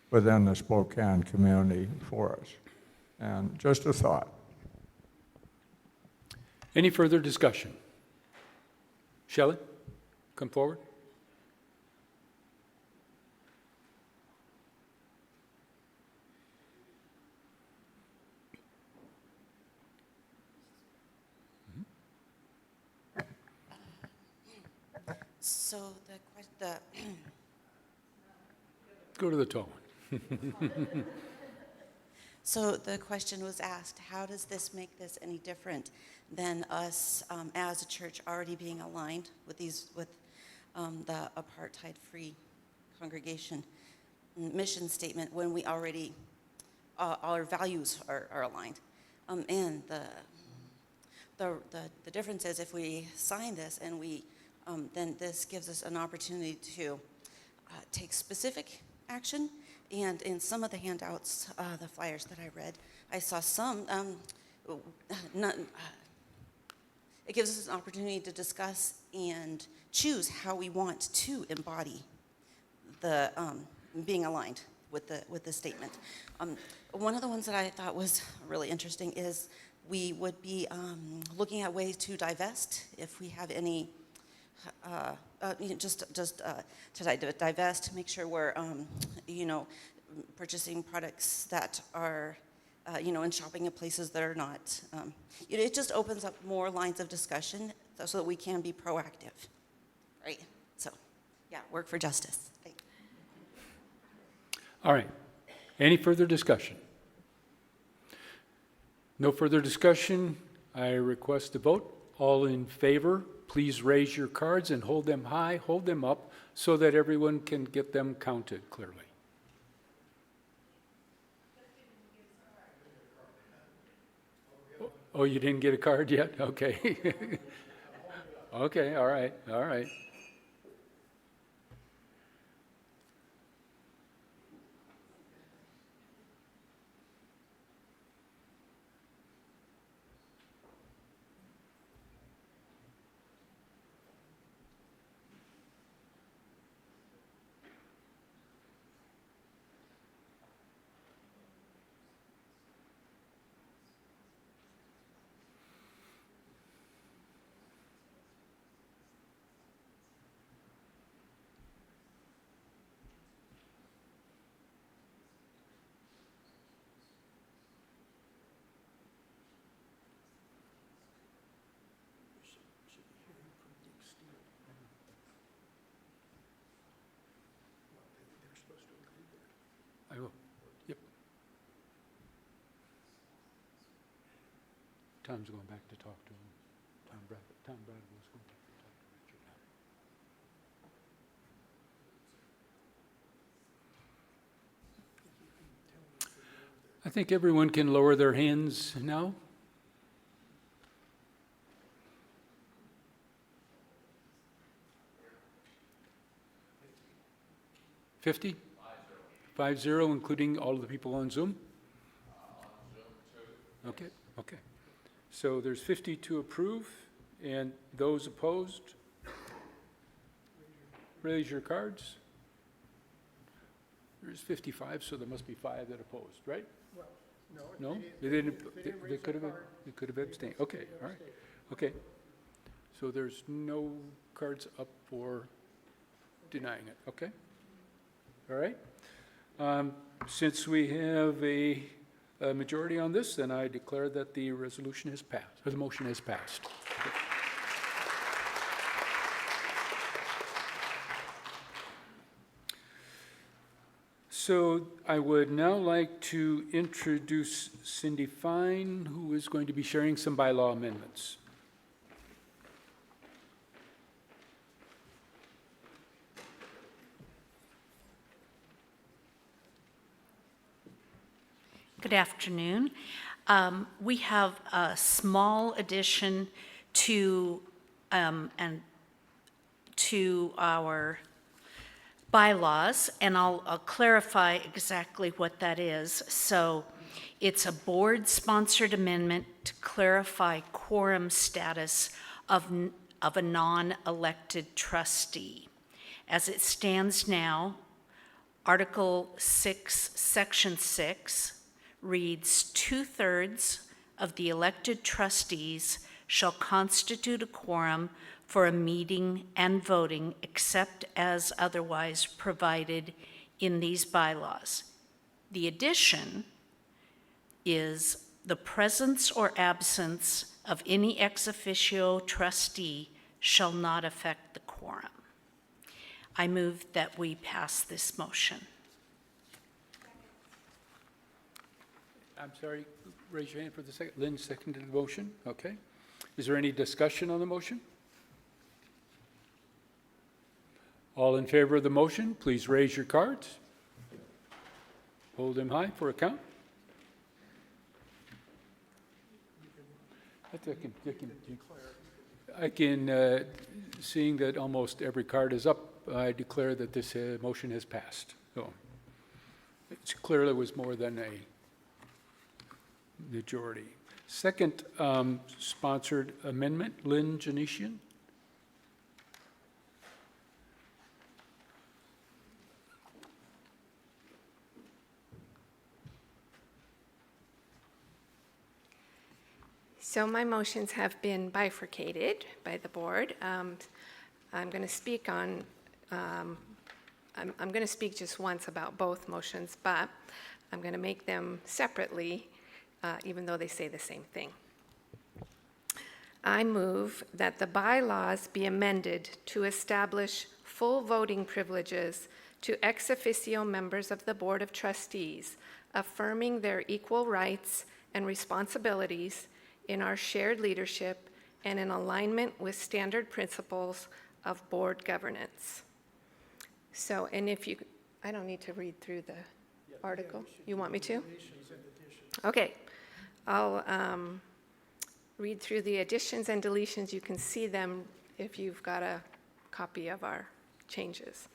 within the Spokane community for us. And just a thought. Any further discussion? Shelley, come forward. So the Go to the tall one. So the question was asked, how does this make this any different than us as a church already being aligned with the apartheid-free congregation mission statement when we already, our values are aligned? And the difference is if we sign this and we, then this gives us an opportunity to take specific action. And in some of the handouts, the flyers that I read, I saw some, it gives us an opportunity to discuss and choose how we want to embody the being aligned with the statement. One of the ones that I thought was really interesting is we would be looking at ways to divest if we have any, just to divest, make sure we're, purchasing products that are, and shopping at places that are not. It just opens up more lines of discussion so that we can be proactive, right? So, yeah, work for justice. Thanks. All right. Any further discussion? No further discussion. I request a vote. All in favor, please raise your cards and hold them high, hold them up so that everyone can get them counted clearly. Oh, you didn't get a card yet? Okay. Okay, all right, all right. I will. Yep. Tom's going back to talk to him. Tom Bradwell's going back to talk to Richard now. I think everyone can lower their hands now. $50? 5-0, including all of the people on Zoom? Okay, okay. So there's 50 to approve, and those opposed? Raise your cards. There's 55, so there must be 5 that opposed, right? No? They didn't, they could have abstained. Okay, all right. Okay. So there's no cards up for denying it, okay? All right. Since we have a majority on this, then I declare that the resolution has passed, or the motion has passed. Okay. So I would now like to introduce Cindy Fine, who is going to be sharing some bylaw amendments. Good afternoon. We have a small addition to our bylaws, and I'll clarify exactly what that is. So it's a board-sponsored amendment to clarify quorum status of a non-elected trustee. As it stands now, Article 6, Section 6, reads, 2/3 of the elected trustees shall constitute a quorum for a meeting and voting except as otherwise provided in these bylaws. The addition is the presence or absence of any ex officio trustee shall not affect the quorum. I move that we pass this motion. I'm sorry, raise your hand for the second. Lynn seconded the motion, okay. Is there any discussion on the motion? All in favor of the motion, please raise your cards. Hold them high for a count. Seeing that almost every card is up, I declare that this motion has passed. So it clearly was more than a majority. Second sponsored amendment, Lynn Janesian. So my motions have been bifurcated by the board. I'm going to speak on, I'm going to speak just once about both motions, but I'm going to make them separately, even though they say the same thing. I move that the bylaws be amended to establish full voting privileges to ex officio members of the Board of Trustees, affirming their equal rights and responsibilities in our shared leadership and in alignment with standard principles of board governance. So, and if you, I don't need to read through the article. You want me to? Okay. I'll read through the additions and deletions. You can see them if you've got a copy of our changes.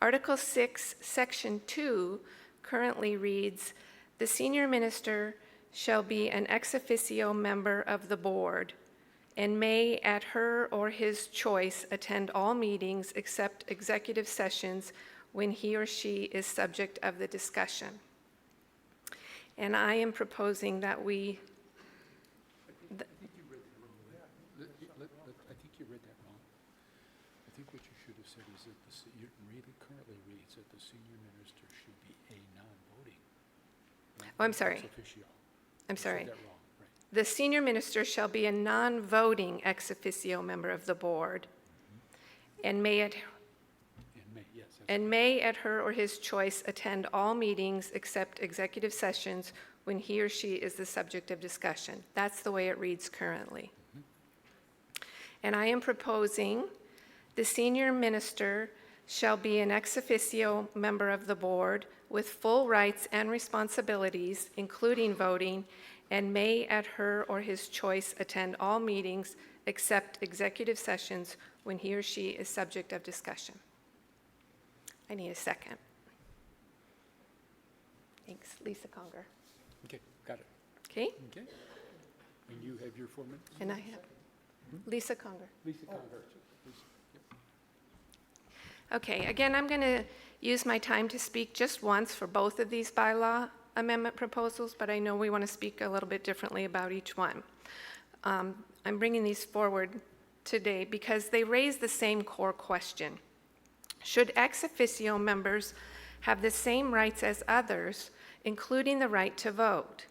Article 6, Section 2 currently reads, "The senior minister shall be an ex officio member of the board and may, at her or his choice, attend all meetings except executive sessions when he or she is subject of the discussion." And I am proposing that we... I think you read that wrong. I think what you should have said is that it really currently reads that the senior minister should be a non-voting. Oh, I'm sorry. Ex officio. I'm You said sorry. that wrong, right. The senior minister shall be a non-voting ex officio member of the board and may at her or his choice attend all meetings except executive sessions when he or she is the subject of discussion. That's the way it reads currently. And I am proposing the senior minister shall be an ex officio member of the board with full rights and responsibilities, including voting, and may at her or his choice attend all meetings except executive sessions when he or she is subject of discussion. I need a second. Thanks, Lisa Conger. Okay, got it. Okay, Okay. And you have your 4 minutes? and I have Lisa Conger. Lisa Conger. Lisa, yep. Okay, again, I'm going to use my time to speak just once for both of these bylaw amendment proposals, but I know we want to speak a little bit differently about each one. I'm bringing these forward today because they raise the same core question. Should ex officio members have the same rights as others, including the right to vote?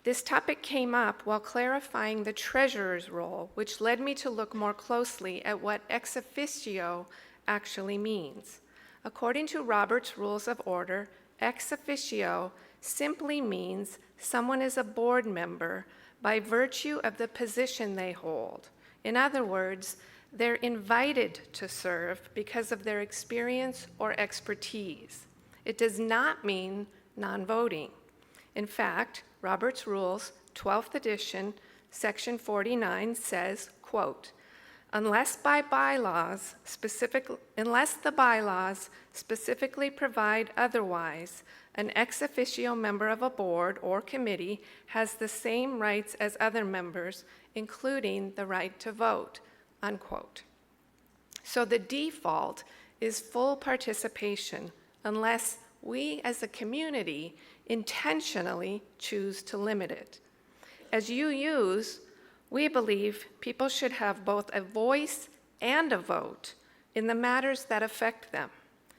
This topic came up while clarifying the treasurer's role, which led me to look more closely at what ex officio actually means. According to Robert's Rules of Order, ex officio simply means someone is a board member by virtue of the position they hold. In other words, they're invited to serve because of their experience or expertise. It does not mean non-voting. In fact, Robert's Rules, 12th edition, section 49 says, quote, unless the bylaws specifically provide otherwise, an ex officio member of a board or committee has the same rights as other members, including the right to vote, unquote. So the default is full participation unless we as a community intentionally choose to limit it. As UUs, we believe people should have both a voice and a vote in the matters that affect them.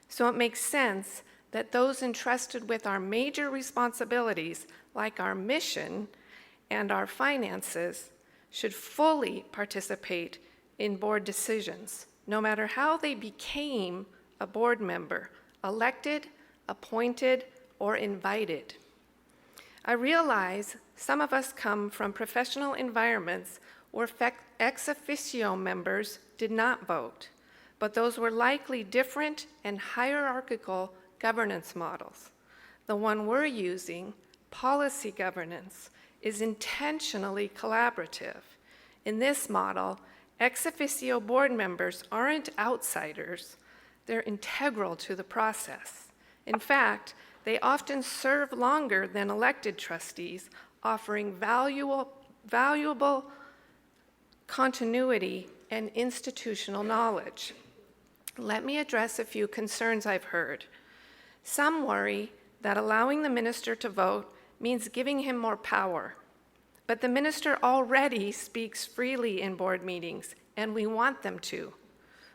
So it makes sense that those entrusted with our major responsibilities, like our mission and our finances, should fully participate in board decisions, no matter how they became a board member, elected, appointed, or invited. I realize some of us come from professional environments where ex officio members did not vote, but those were likely different and hierarchical governance models. The one we're using, policy governance, is intentionally collaborative. In this model, ex officio board members aren't outsiders, they're integral to the process. In fact, they often serve longer than elected trustees, offering valuable continuity and institutional knowledge. Let me address a few concerns I've heard. Some worry that allowing the minister to vote means giving him more power. But the minister already speaks freely in board meetings, and we want them to.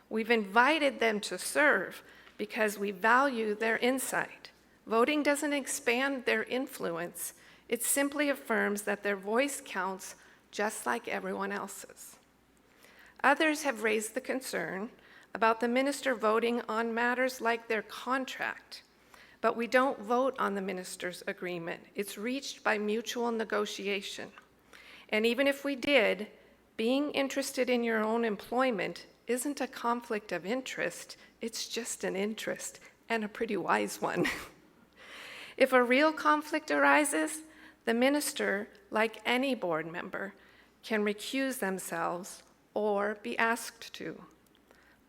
We've invited them to serve because we value their insight. Voting doesn't expand their influence. It simply affirms that their voice counts just like everyone else's. Others have raised the concern about the minister voting on matters like their contract, but we don't vote on the minister's agreement. It's reached by mutual negotiation. And even if we did, being interested in your own employment isn't a conflict of interest, it's just an interest, and a pretty wise one. If a real conflict arises, the minister, like any board member, can recuse themselves or be asked to.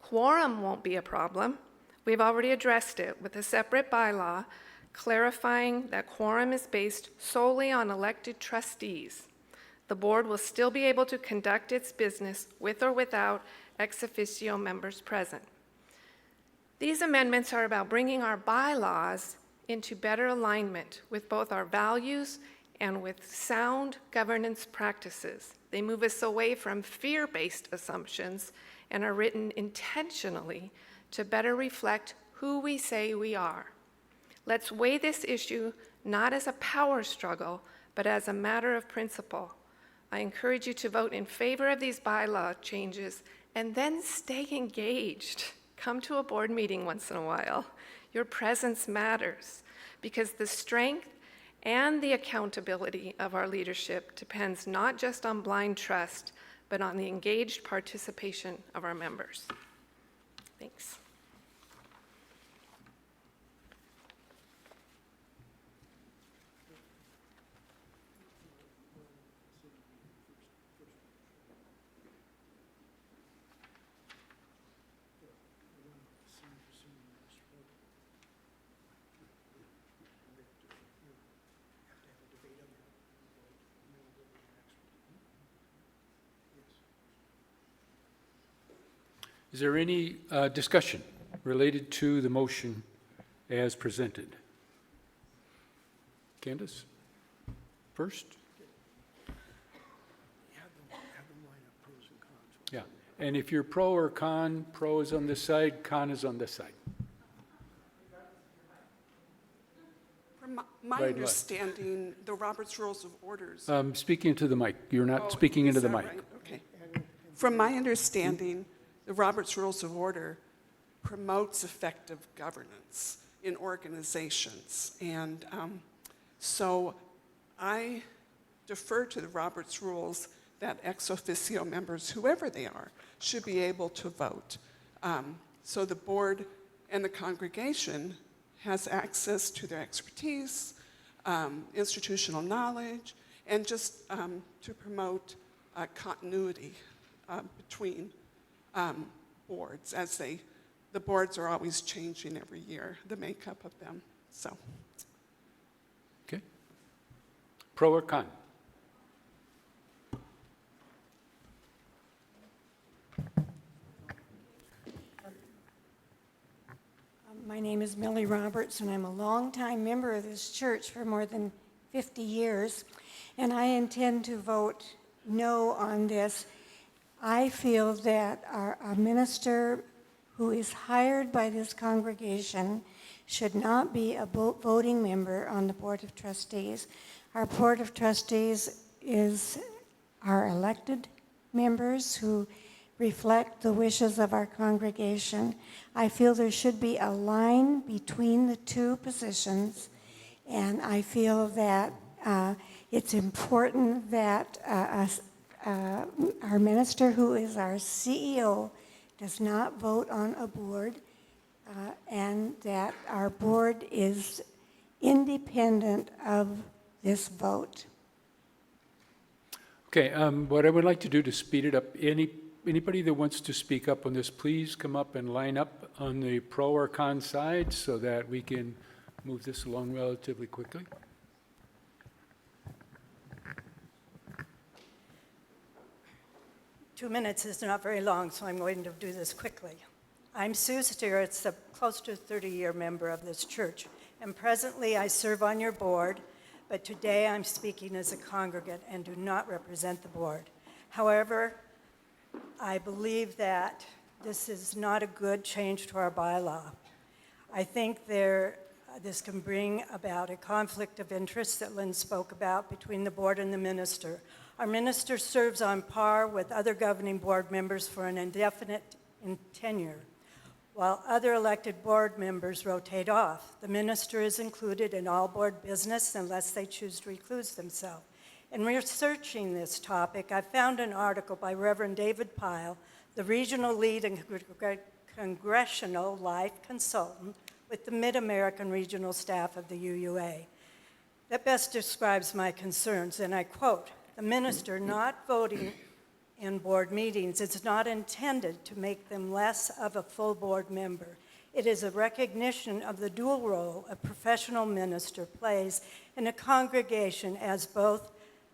Quorum won't be a problem. We've already addressed it with a separate bylaw clarifying that quorum is based solely on elected trustees. The board will still be able to conduct its business with or without ex officio members present. These amendments are about bringing our bylaws into better alignment with both our values and with sound governance practices. They move us away from fear-based assumptions and are written intentionally to better reflect who we say we are. Let's weigh this issue not as a power struggle, but as a matter of principle. I encourage you to vote in favor of these bylaw changes and then stay engaged. Come to a board meeting once in a while. Your presence matters because the strength and the accountability of our leadership depends not just on blind trust, but on the engaged participation of our members. Thanks. Is there any discussion related to the motion as presented? Candace, first? Yeah, and if you're pro or con, pro is on this side, con is on this side. From my Right, understanding, the Robert's Rules of Orders. Speaking into the mic. You're not Oh, speaking is into the that mic. right? Okay. From my understanding, the Robert's Rules of Order promotes effective governance in organizations. And so I defer to the Robert's Rules that ex officio members, whoever they are, should be able to vote. So the board and the congregation has access to their expertise, institutional knowledge, and just to promote continuity between boards, as the boards are always changing every year, the makeup of them. So, Okay. Pro or con? My name is Millie Roberts, and I'm a longtime member of this church for more than 50 years, and I intend to vote no on this. I feel that a minister who is hired by this congregation should not be a voting member on the Board of Trustees. Our Board of Trustees is our elected members who reflect the wishes of our congregation. I feel there should be a line between the two positions, and I feel that it's important that our minister, who is our CEO, does not vote on a board, and that our board is independent of this vote. Okay, what I would like to do to speed it up, anybody that wants to speak up on this, please come up and line up on the pro or con side so that we can move this along relatively quickly. Two minutes is not very long, so I'm going to do this quickly. I'm Sue Stieritz, a close to 30-year member of this church, and presently I serve on your board. but today I'm speaking as a congregant and do not represent the board. However, I believe that this is not a good change to our bylaw. I think this can bring about a conflict of interest that Lynn spoke about between the board and the minister. Our minister serves on par with other governing board members for an indefinite tenure, while other elected board members rotate off. The minister is included in all board business unless they choose to recluse themselves. In researching this topic, I found an article by Reverend David Pyle, the regional lead and congressional life consultant with the Mid-American Regional Staff of the UUA, that best describes my concerns, and I quote, "The minister not voting in board meetings is not intended to make them less of a full board member. It is a recognition of the dual role a professional minister plays in a congregation as both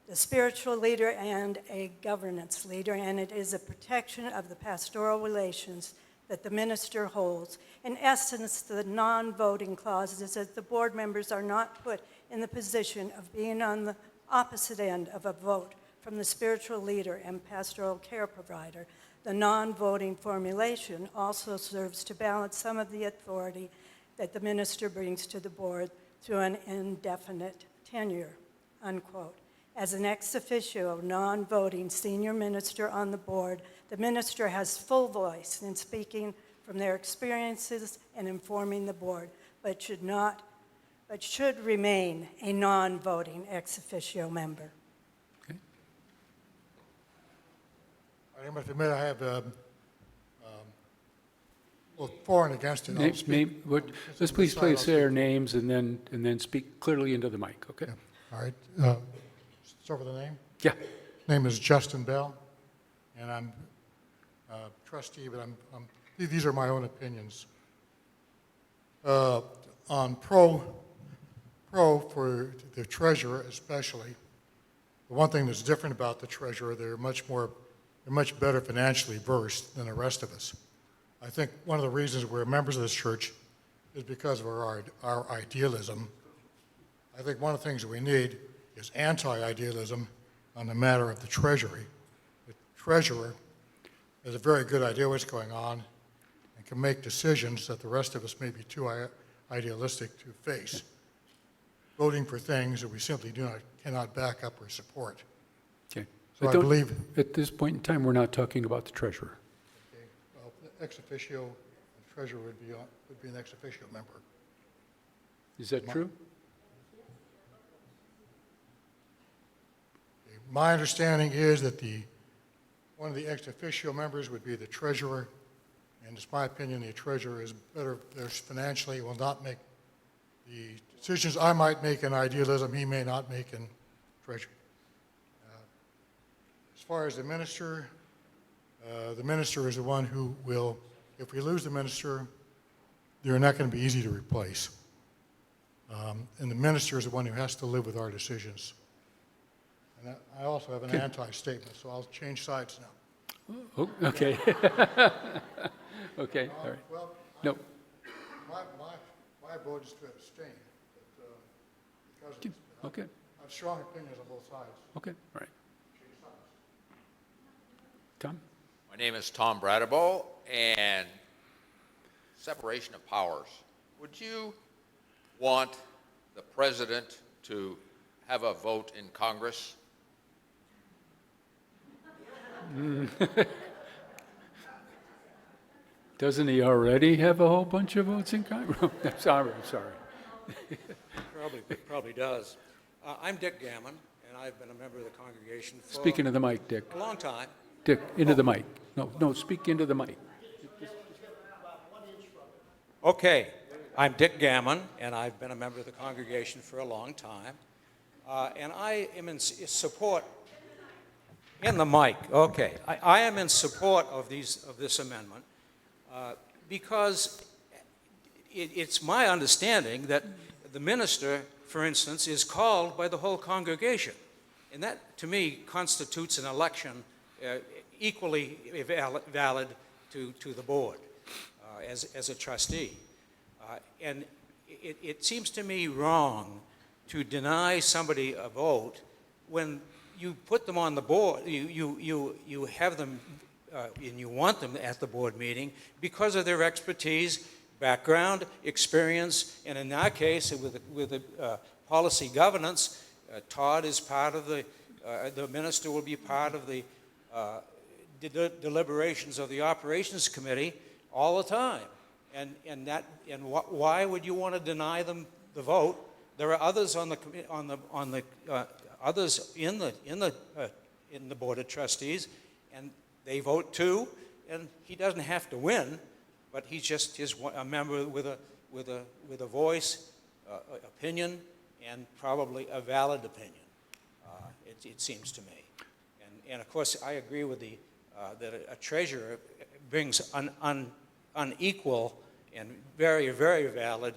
the spiritual leader and a governance leader, and it is a protection of the pastoral relations that the minister holds. In essence, the non-voting clause is that the board members are not put in the position of being on the opposite end of a vote from the spiritual leader and pastoral care provider. The non-voting formulation also serves to balance some of the authority that the minister brings to the board through an indefinite tenure," unquote. As an ex officio non-voting senior minister on the board, the minister has full voice in speaking from their experiences and informing the board, but should remain a non-voting ex officio member. I must admit I have both for and against it. I'll speak Let's please say our names and then speak clearly into the mic, okay? Yeah. All right. Start with the name? Yeah. Name is Justin Bell, and I'm a trustee, but these are my own opinions. On pro for the treasurer especially, the one thing that's different about the treasurer, they're much better financially versed than the rest of us. I think one of the reasons we're members of this church is because of our idealism. I think one of the things that we need is anti-idealism on the matter of the treasury. The treasurer has a very good idea what's going on and can make decisions that the rest of us may be too idealistic to face, voting for things that we simply cannot back up or support. Okay. So I believe at this point in time, we're not talking about the treasurer. Okay, well, ex officio and treasurer would be an ex officio member. Is that true? My understanding is that one of the ex officio members would be the treasurer, and it's my opinion the treasurer is better financially, will not make the decisions I might make in idealism, he may not make in treasury. As far as the minister is the one who will, if we lose the minister, they're not going to be easy to replace. And the minister is the one who has to live with our decisions. And I also have an anti-statement, so I'll change sides now. Oh, okay. Okay, all right. Well, No. My vote is to abstain, but because of this, Okay, I have strong opinions on both sides. okay, all right. Tom? My name is Tom Bradabo, and separation of powers. Would you want the president to have a vote in Congress? Doesn't he already have a whole bunch of votes in Congress? I'm sorry. Probably does. I'm Dick Gammon, and I've been a member of the congregation for Speak into the mic, Dick. a long time. Dick, into the mic. No, speak into the mic. Okay, I'm Dick Gammon, and I've been a member of the congregation for a long time. And I am in support, in the mic, okay. I am in support of this amendment because it's my understanding that the minister, for instance, is called by the whole congregation. And that, to me, constitutes an election equally valid to the board as a trustee. And it seems to me wrong to deny somebody a vote when you put them on the board, you have them, and you want them at the board meeting because of their expertise, background, experience, and in our case, with the policy governance, Todd is part of the minister will be part of the deliberations of the operations committee all the time. Why would you want to deny them the vote? There are others others in the board of trustees, and they vote too. And he doesn't have to win, but he's just a member with a voice, opinion, and probably a valid opinion. It seems to me. And of course, I agree with that a treasurer brings an unequal and very, very valid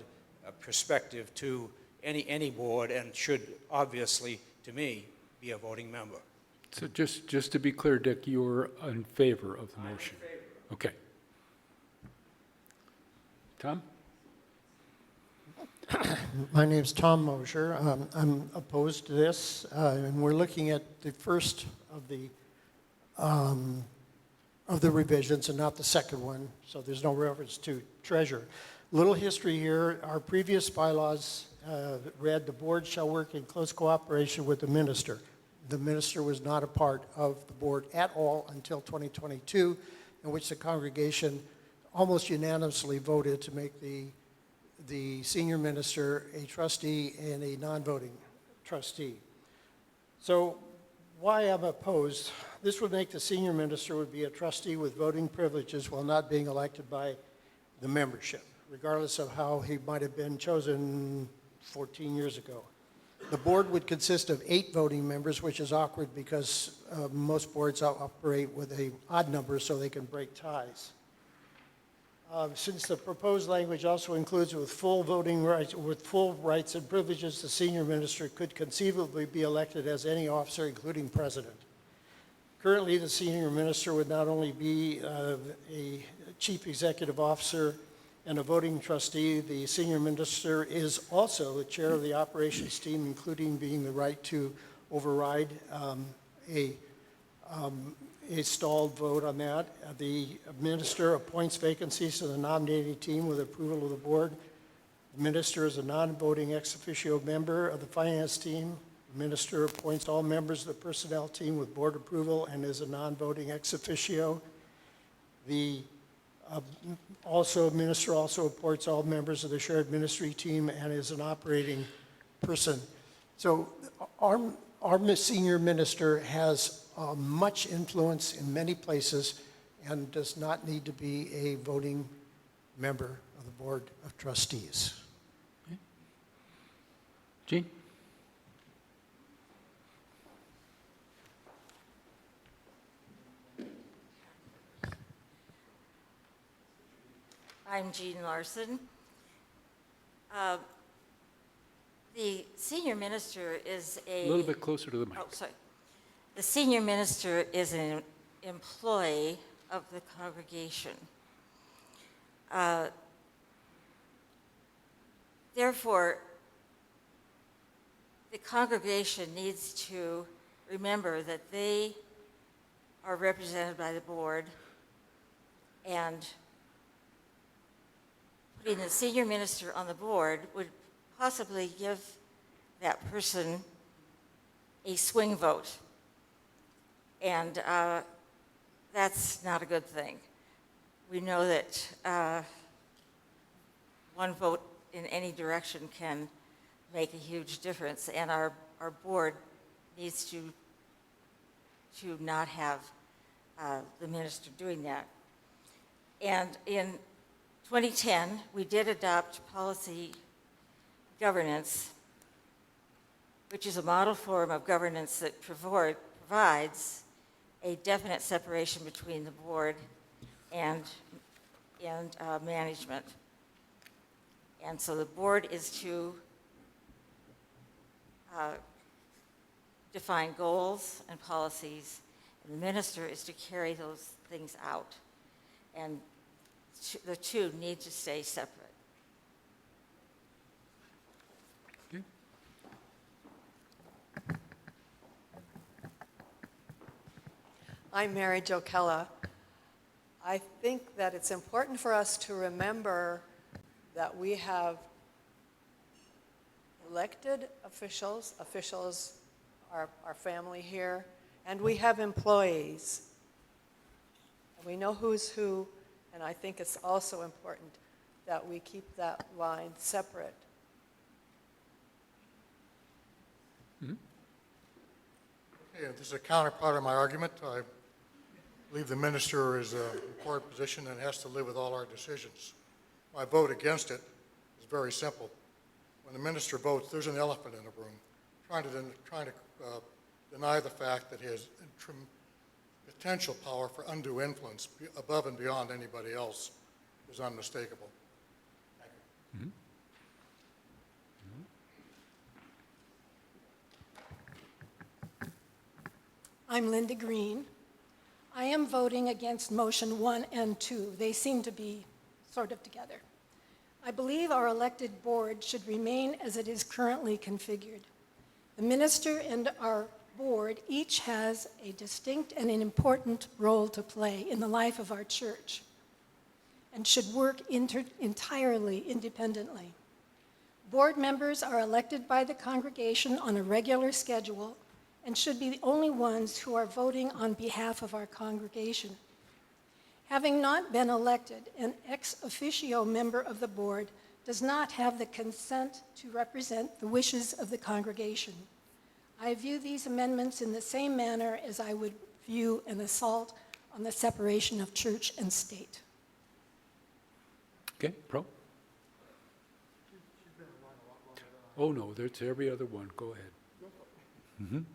perspective to any board, and should obviously, to me, be a voting member. So just to be clear, Dick, you're in favor of the motion? I'm in favor. Okay. Tom? My name's Tom Mosher. I'm opposed to this, and we're looking at the first of the revisions and not the second one, so there's no reference to treasurer. Little history here. Our previous bylaws read, "The board shall work in close cooperation with the minister." The minister was not a part of the board at all until 2022, in which the congregation almost unanimously voted to make the senior minister a trustee and a non-voting trustee. So why I'm opposed, this would make the senior minister would be a trustee with voting privileges while not being elected by the membership, regardless of how he might have been chosen 14 years ago. The board would consist of 8 voting members, which is awkward because most boards operate with an odd number so they can break ties. Since the proposed language also includes with full rights and privileges, the senior minister could conceivably be elected as any officer, including president. Currently, the senior minister would not only be a chief executive officer and a voting trustee, the senior minister is also the chair of the operations team, including being the right to override a stalled vote on that. The minister appoints vacancies to the nominating team with approval of the board. The minister is a non-voting ex officio member of the finance team. The minister appoints all members of the personnel team with board approval and is a non-voting ex officio. The minister also appoints all members of the shared ministry team and is an operating person. So our senior minister has much influence in many places and does not need to be a voting member of the Board of Trustees. Okay. Jean? I'm Jean Larson. The senior minister is A little bit closer to the mic. Oh, sorry. The senior minister is an employee of the congregation. Therefore, the congregation needs to remember that they are represented by the board, and putting the senior minister on the board would possibly give that person a swing vote. And that's not a good thing. We know that one vote in any direction can make a huge difference, and our board needs to not have the minister doing that. And in 2010, we did adopt policy governance, which is a model form of governance that provides a definite separation between the board and management. And so the board is to define goals and policies, and the minister is to carry those things out. And the two need to stay separate. Okay. I'm Mary Jo Kella. I think that it's important for us to remember that we have elected officials, our family here, and we have employees. And we know who's who, and I think it's also important that we keep that line separate. Okay, this is a counterpart of my argument. I believe the minister is in a important position and has to live with all our decisions. My vote against it is very simple. When the minister votes, there's an elephant in the room trying to deny the fact that his potential power for undue influence above and beyond anybody else is unmistakable. Thank you. I'm Linda Green. I am voting against motion 1 and 2. They seem to be sort of together. I believe our elected board should remain as it is currently configured. The minister and our board each has a distinct and an important role to play in the life of our church and should work entirely independently. Board members are elected by the congregation on a regular schedule and should be the only ones who are voting on behalf of our congregation. Having not been elected, an ex officio member of the board does not have the consent to represent the wishes of the congregation. I view these amendments in the same manner as I would view an assault on the separation of church and state. Okay, Pro? Oh, no, there's every other one. Go ahead.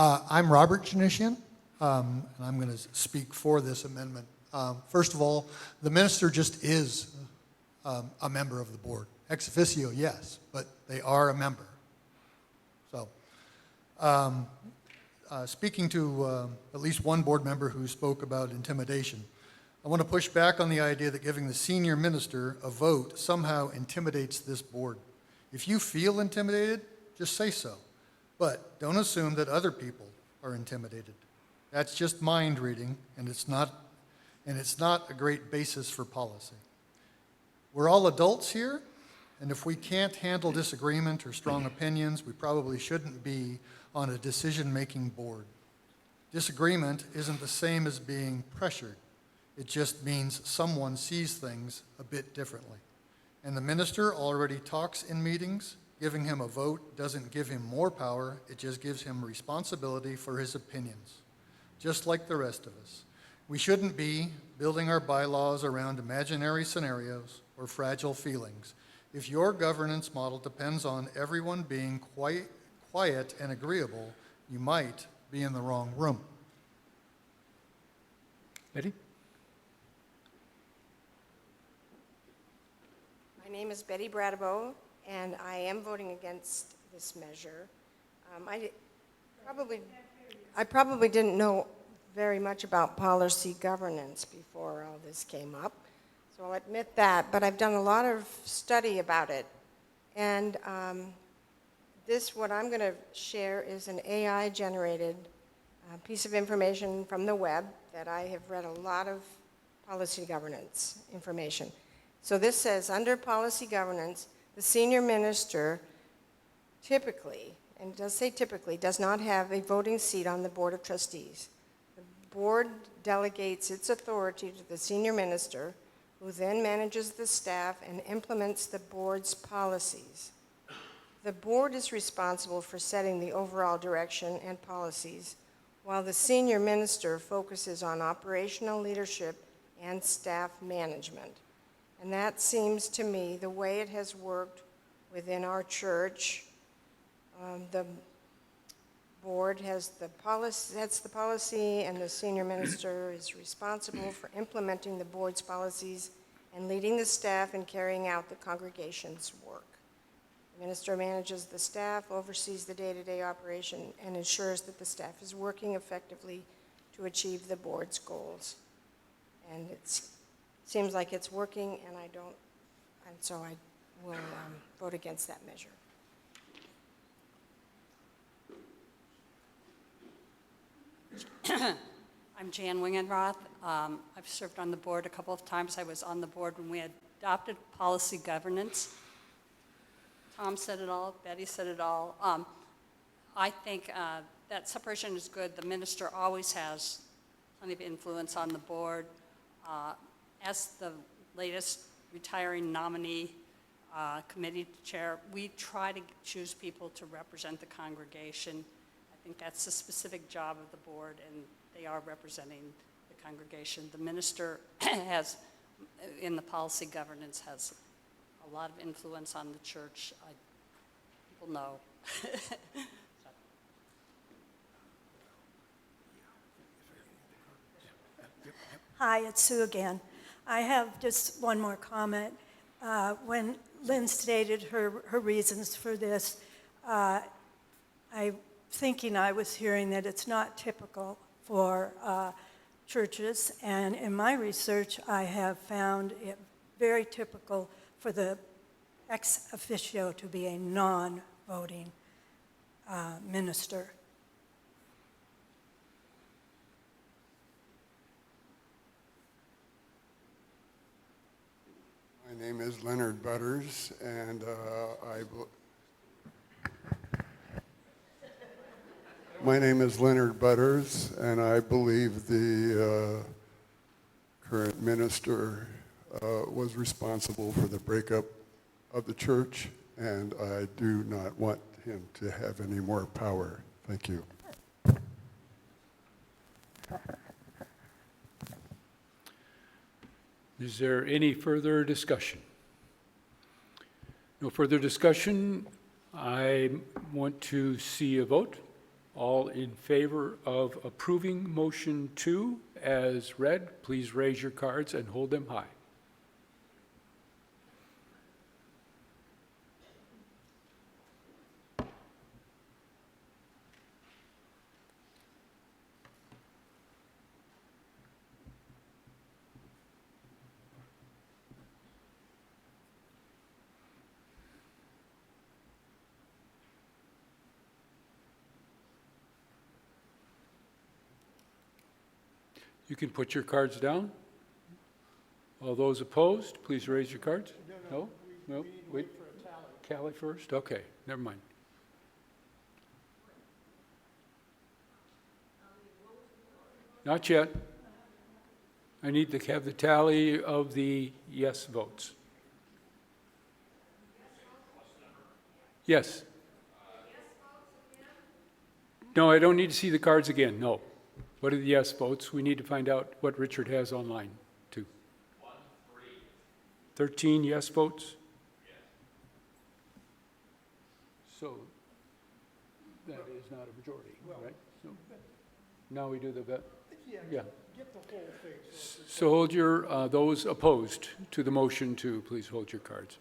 I'm Robert Janishian, and I'm going to speak for this amendment. First of all, the minister just is a member of the board. Ex officio, yes, but they are a member. So, speaking to at least one board member who spoke about intimidation, I want to push back on the idea that giving the senior minister a vote somehow intimidates this board. If you feel intimidated, just say so. But don't assume that other people are intimidated. That's just mind reading, and it's not a great basis for policy. We're all adults here, and if we can't handle disagreement or strong opinions, we probably shouldn't be on a decision-making board. Disagreement isn't the same as being pressured. It just means someone sees things a bit differently. And the minister already talks in meetings. Giving him a vote doesn't give him more power, it just gives him responsibility for his opinions, just like the rest of us. We shouldn't be building our bylaws around imaginary scenarios or fragile feelings. If your governance model depends on everyone being quiet and agreeable, you might be in the wrong room. Betty? My name is Betty Bradabo, and I am voting against this measure. I probably didn't know very much about policy governance before all this came up, so I'll admit that, but I've done a lot of study about it. And what I'm going to share is an AI-generated piece of information from the web that I have read a lot of policy governance information. So this says, under policy governance, the senior minister typically, and it does say typically, does not have a voting seat on the Board of Trustees. The board delegates its authority to the senior minister, who then manages the staff and implements the board's policies. The board is responsible for setting the overall direction and policies, while the senior minister focuses on operational leadership and staff management. And that seems to me the way it has worked within our church. The board has the policy, sets the policy, and the senior minister is responsible for implementing the board's policies and leading the staff in carrying out the congregation's work. The minister manages the staff, oversees the day-to-day operation, and ensures that the staff is working effectively to achieve the board's goals. And it seems like it's working, and so I will vote against that measure. I'm Jan Wingenroth. I've served on the board a couple of times. I was on the board when we adopted policy governance. Tom said it all, Betty said it all. I think that separation is good. The minister always has plenty of influence on the board. As the latest retiring nominee committee chair, we try to choose people to represent the congregation. I think that's a specific job of the board, and they are representing the congregation. The minister has, in the policy governance, has a lot of influence on the church. People know. Hi, it's Sue again. I have just one more comment. When Lynn stated her reasons for this, I was hearing that it's not typical for churches, and in my research, I have found it very typical for the ex officio to be a non-voting minister. My name is Leonard Butters, and my name is Leonard Butters, and I believe the current minister was responsible for the breakup of the church, and I do not want him to have any more power. Thank you. Is there any further discussion? No further discussion. I want to see a vote. All in favor of approving motion 2 as read, please raise your cards and hold them high. You can put your cards down. All those opposed, please raise your cards. No? No? Wait. Tally first? Okay, never mind. Not yet. I need to have the tally of the yes votes. Yes. No, I don't need to see the cards again, no. What are the yes votes? We need to find out what Richard has online, too. 13 yes votes? Yes. So that is not a majority, right? So now we do the vote. Yeah. Get the whole thing. So hold your, those opposed to the motion to, please hold your cards.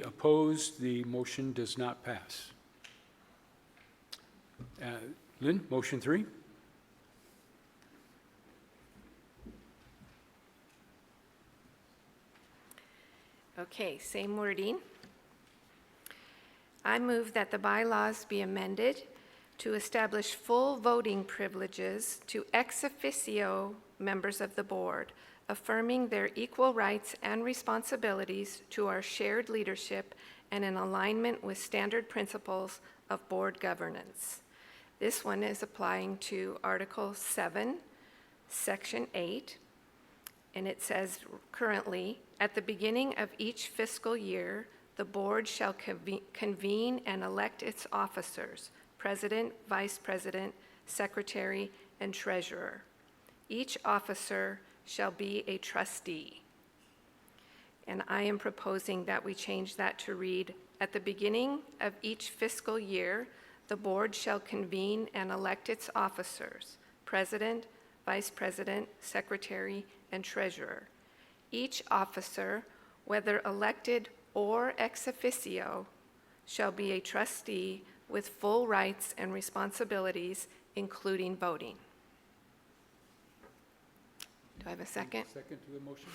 Opposed, the motion does not pass. Lynn, motion 3? Okay, same wording. I move that the bylaws be amended to establish full voting privileges to ex officio members of the board, affirming their equal rights and responsibilities to our shared leadership and in alignment with standard principles of board governance. This one is applying to Article 7, Section 8, and it says currently, at the beginning of each fiscal year, the board shall convene and elect its officers, president, vice president, secretary, and treasurer. Each officer shall be a trustee. And I am proposing that we change that to read, at the beginning of each fiscal year, the board shall convene and elect its officers, president, vice president, secretary, and treasurer. Each officer, whether elected or ex officio, shall be a trustee with full rights and responsibilities, including voting. Do I have a second? Second to the motion?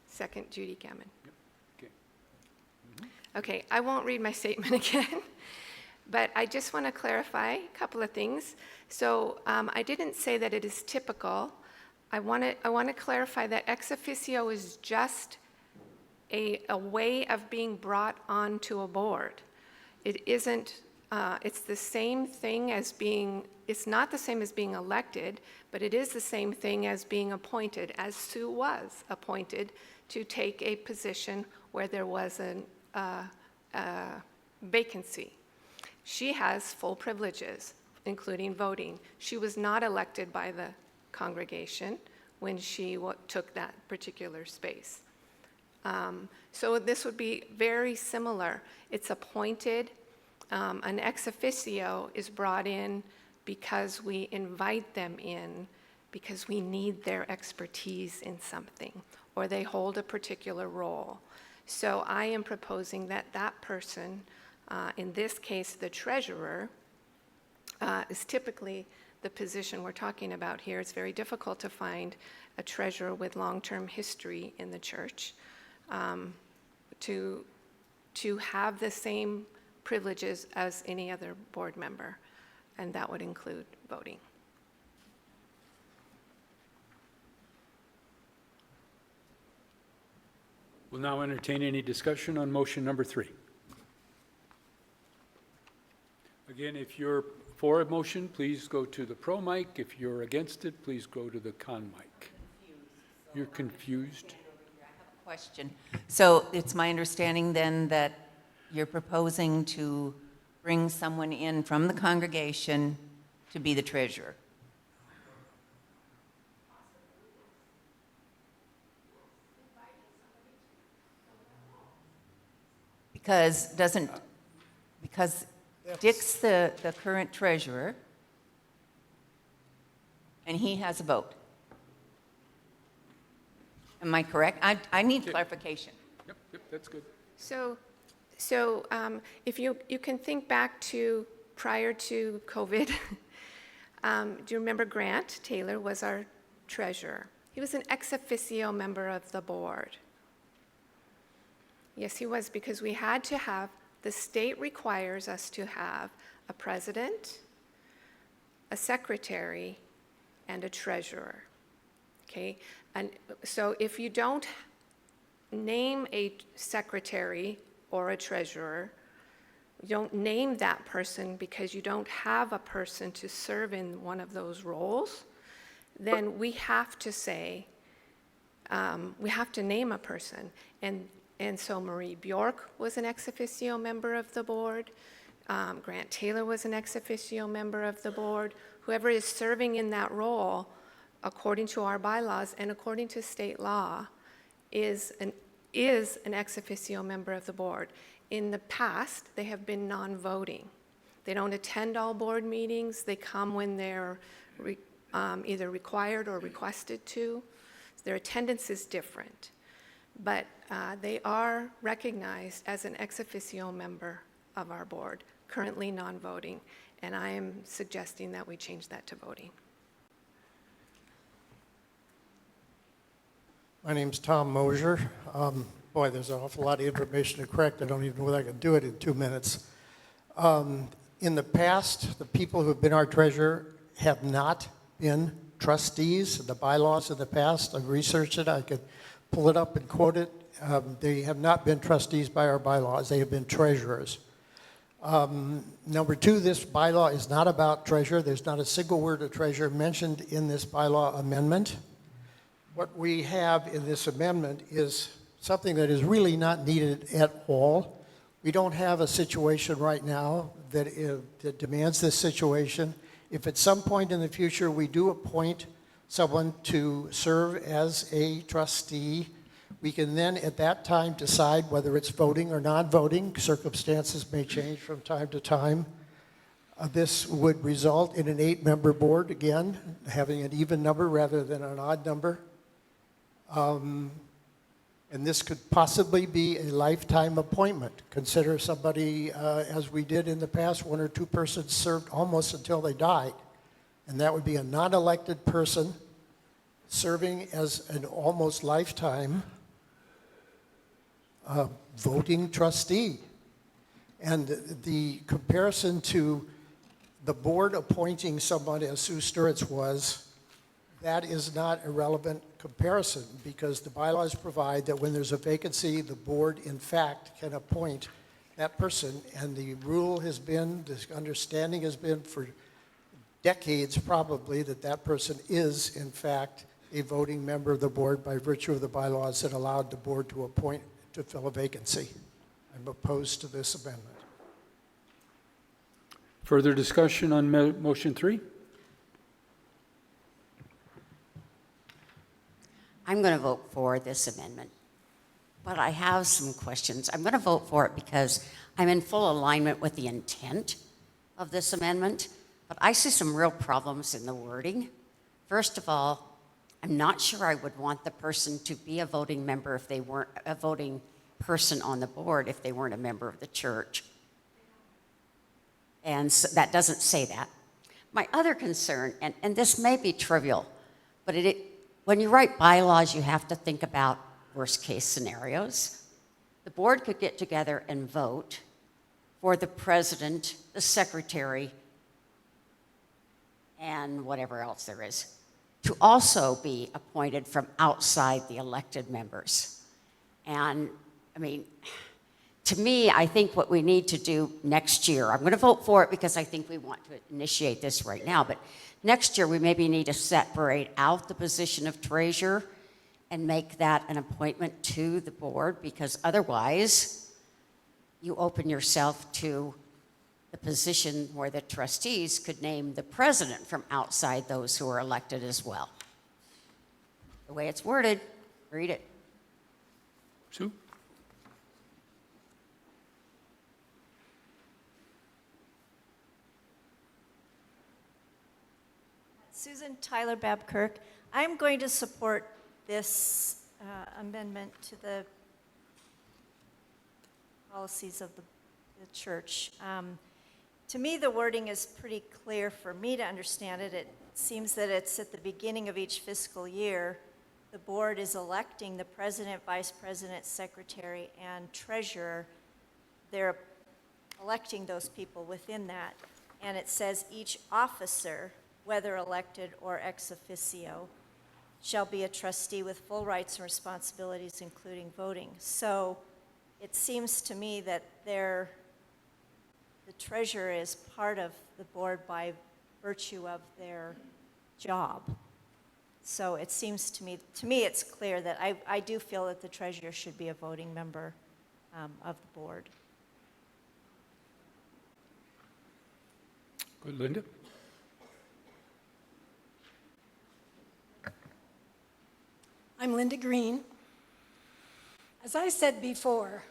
Second, Judy Gammon. Yep. Okay. Okay, I won't read my statement again, but I just want to clarify a couple of things. So I didn't say that it is typical. I want to clarify that ex officio is just a way of being brought onto a board. It isn't, it's the same thing as being, it's not the same as being elected, but it is the same thing as being appointed, as Sue was appointed to take a position where there was a vacancy. She has full privileges, including voting. She was not elected by the congregation when she took that particular space. So this would be very similar. It's appointed. An ex officio is brought in because we invite them in because we need their expertise in something, or they hold a particular role. So I am proposing that that person, in this case the treasurer, is typically the position we're talking about here. It's very difficult to find a treasurer with long-term history in the church to have the same privileges as any other board member, and that would include voting. We'll now entertain any discussion on motion number 3. Again, if you're for a motion, please go to the pro mic. If you're against it, please go to the con mic. You're confused? Question. So it's my understanding then that you're proposing to bring someone in from the congregation to be the treasurer? Because Dick's the current treasurer, and he has a vote. Am I correct? I need clarification. Yep, that's good. So if you can think back to prior to COVID, do you remember Grant Taylor was our treasurer? He was an ex officio member of the board. Yes, he was, because we had to have, the state requires us to have a president, a secretary, and a treasurer. Okay? And so if you don't name a secretary or a treasurer, you don't name that person because you don't have a person to serve in one of those roles, then we have to say, we have to name a person. And so Marie Bjork was an ex officio member of the board. Grant Taylor was an ex officio member of the board. Whoever is serving in that role, according to our bylaws and according to state law, is an ex officio member of the board. In the past, they have been non-voting. They don't attend all board meetings. They come when they're either required or requested to. Their attendance is different. But they are recognized as an ex officio member of our board, currently non-voting, and I am suggesting that we change that to voting. My name's Tom Mosier. Boy, there's an awful lot of information to correct. I don't even know whether I can do it in 2 minutes. In the past, the people who have been our treasurer have not been trustees. The bylaws of the past, I've researched it, I could pull it up and quote it. They have not been trustees by our bylaws, they have been treasurers. Number two, this bylaw is not about treasurer. There's not a single word of treasurer mentioned in this bylaw amendment. What we have in this amendment is something that is really not needed at all. We don't have a situation right now that demands this situation. If at some point in the future we do appoint someone to serve as a trustee, we can then at that time decide whether it's voting or non-voting. Circumstances may change from time to time. This would result in an 8-member board, again, having an even number rather than an odd number. And this could possibly be a lifetime appointment. Consider somebody, as we did in the past, 1 or 2 persons served almost until they died. And that would be a non-elected person serving as an almost lifetime voting trustee. And the comparison to the board appointing someone as Sue Sturritz was, that is not a relevant comparison because the bylaws provide that when there's a vacancy, the board in fact can appoint that person. And the rule has been, the understanding has been for decades probably that that person is in fact a voting member of the board by virtue of the bylaws that allowed the board to appoint to fill a vacancy. I'm opposed to this amendment. Further discussion on motion 3? I'm going to vote for this amendment, but I have some questions. I'm going to vote for it because I'm in full alignment with the intent of this amendment, but I see some real problems in the wording. First of all, I'm not sure I would want the person to be a voting member if they weren't a voting person on the board if they weren't a member of the church. And so that doesn't say that. My other concern, and this may be trivial, but when you write bylaws, you have to think about worst case scenarios. The board could get together and vote for the president, the secretary, and whatever else there is, to also be appointed from outside the elected members. And I mean, to me, I think what we need to do next year, I'm going to vote for it because I think we want to initiate this right now, but next year we maybe need to separate out the position of treasurer and make that an appointment to the board, because otherwise you open yourself to the position where the trustees could name the president from outside those who are elected as well. The way it's worded, read it. Sue? Susan Tyler Babkirk. I'm going to support this amendment to the policies of the church. To me, the wording is pretty clear for me to understand it. It seems that it's at the beginning of each fiscal year. The board is electing the president, vice president, secretary, and treasurer. They're electing those people within that. And it says each officer, whether elected or ex officio, shall be a trustee with full rights and responsibilities, including voting. So it seems to me that the treasurer is part of the board by virtue of their job. So it seems to me it's clear that I do feel that the treasurer should be a voting member of the board. Good, Linda? I'm Linda Green. As I said before,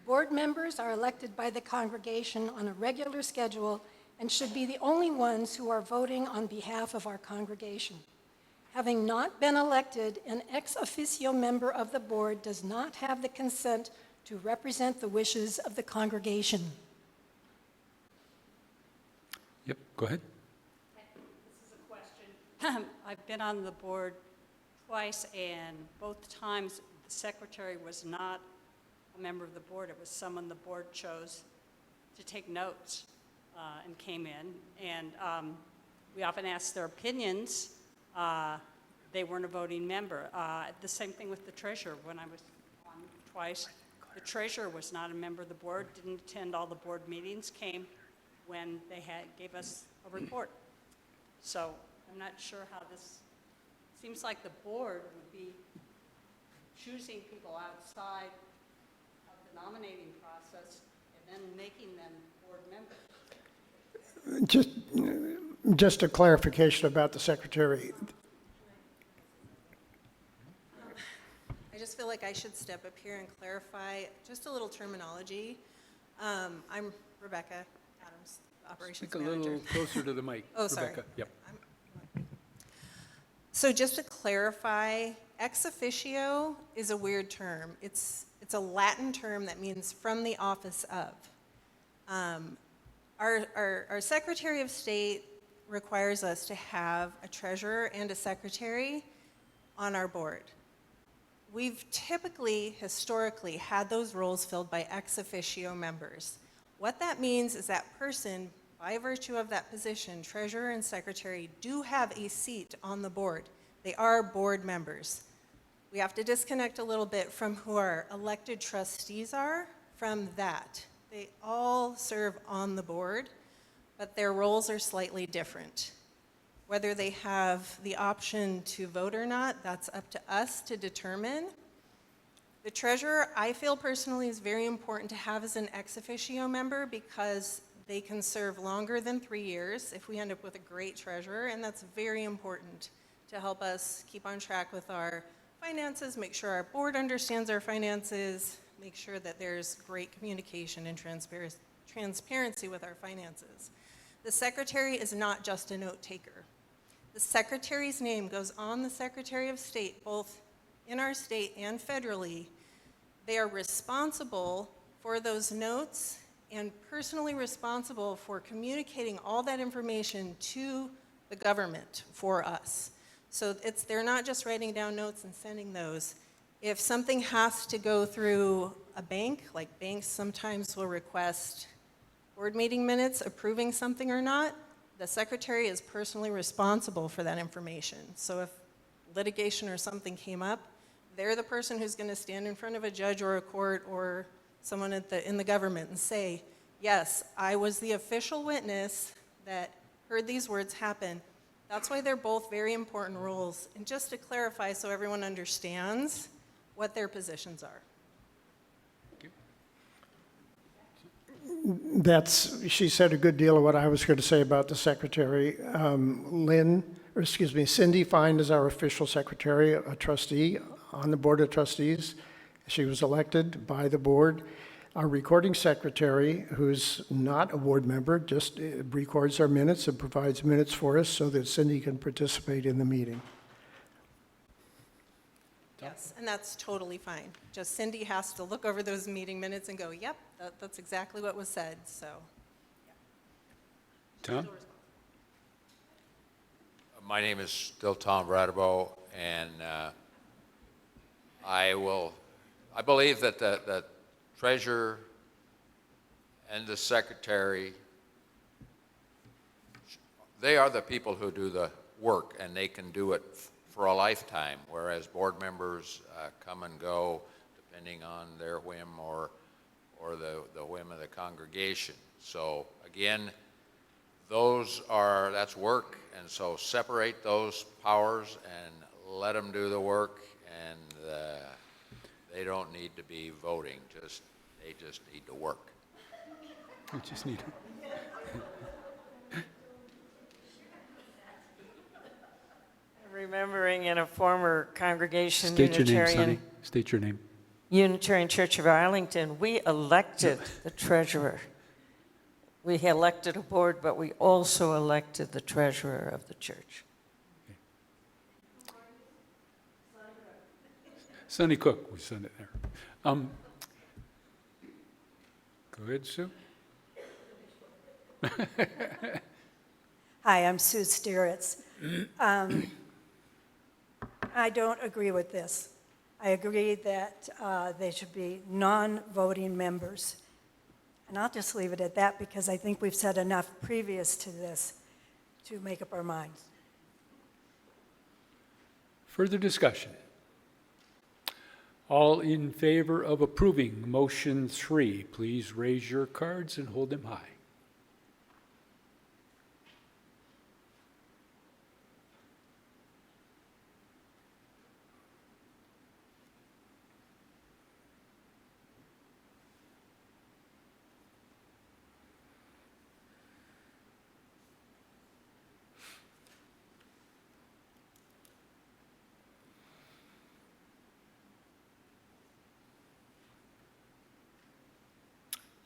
board members are elected by the congregation on a regular schedule and should be the only ones who are voting on behalf of our congregation. Having not been elected, an ex officio member of the board does not have the consent to represent the wishes of the congregation. Yep, go ahead. This is a question. I've been on the board twice, and both times the secretary was not a member of the board. It was someone the board chose to take notes and came in. And we often ask their opinions. They weren't a voting member. The same thing with the treasurer. When I was on twice, the treasurer was not a member of the board, didn't attend all the board meetings, came when they gave us a report. So I'm not sure how this, seems like the board would be choosing people outside of the nominating process and then making them board members. Just a clarification about the secretary. I just feel like I should step up here and clarify just a little terminology. I'm Rebecca Adams, Operations Speak a Manager. little closer to the mic, Oh, sorry. Rebecca. Yep. So just to clarify, ex officio is a weird term. It's a Latin term that means from the office of. Our Secretary of State requires us to have a treasurer and a secretary on our board. We've typically, historically, had those roles filled by ex officio members. What that means is that person, by virtue of that position, treasurer and secretary, do have a seat on the board. They are board members. We have to disconnect a little bit from who our elected trustees are from that. They all serve on the board, but their roles are slightly different. Whether they have the option to vote or not, that's up to us to determine. The treasurer, I feel personally, is very important to have as an ex officio member because they can serve longer than 3 years if we end up with a great treasurer, and that's very important to help us keep on track with our finances, make sure our board understands our finances, make sure that there's great communication and transparency with our finances. The secretary is not just a note taker. The secretary's name goes on the Secretary of State, both in our state and federally. They are responsible for those notes and personally responsible for communicating all that information to the government for us. So they're not just writing down notes and sending those. If something has to go through a bank, like banks sometimes will request board meeting minutes approving something or not, the secretary is personally responsible for that information. So if litigation or something came up, they're the person who's going to stand in front of a judge or a court or someone in the government and say, yes, I was the official witness that heard these words happen. That's why they're both very important roles. And just to clarify so everyone understands what their positions are. She said a good deal of what I was going to say about the secretary. Cindy Fine is our official secretary, a trustee on the Board of Trustees. She was elected by the board. Our recording secretary, who's not a board member, just records our minutes and provides minutes for us so that Cindy can participate in the meeting. Yes, and that's totally fine. Just Cindy has to look over those meeting minutes and go, yep, that's exactly what was said, so. Yeah. Tom? My name is still Tom Bradabo, and I believe that the treasurer and the secretary, they are the people who do the work, and they can do it for a lifetime, whereas board members come and go depending on their whim or the whim of the congregation. So again, that's work, and so separate those powers and let them do the work, and they don't need to be voting, they just need to work. We just need Remembering in a former congregation, State your name, Sonny. State your name. Unitarian Church of Arlington, we elected the treasurer. We elected a board, but we also elected the treasurer of the church. Sonny Cook, we send it there. Go ahead, Sue. Hi, I'm Sue Stieritz. I don't agree with this. I agree that they should be non-voting members. And I'll just leave it at that because I think we've said enough previous to this. to make up our minds. Further discussion? All in favor of approving motion 3, please raise your cards and hold them high.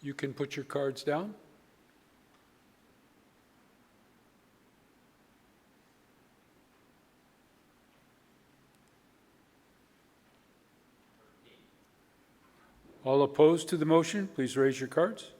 You can put your cards down. All opposed to the motion, please raise your cards.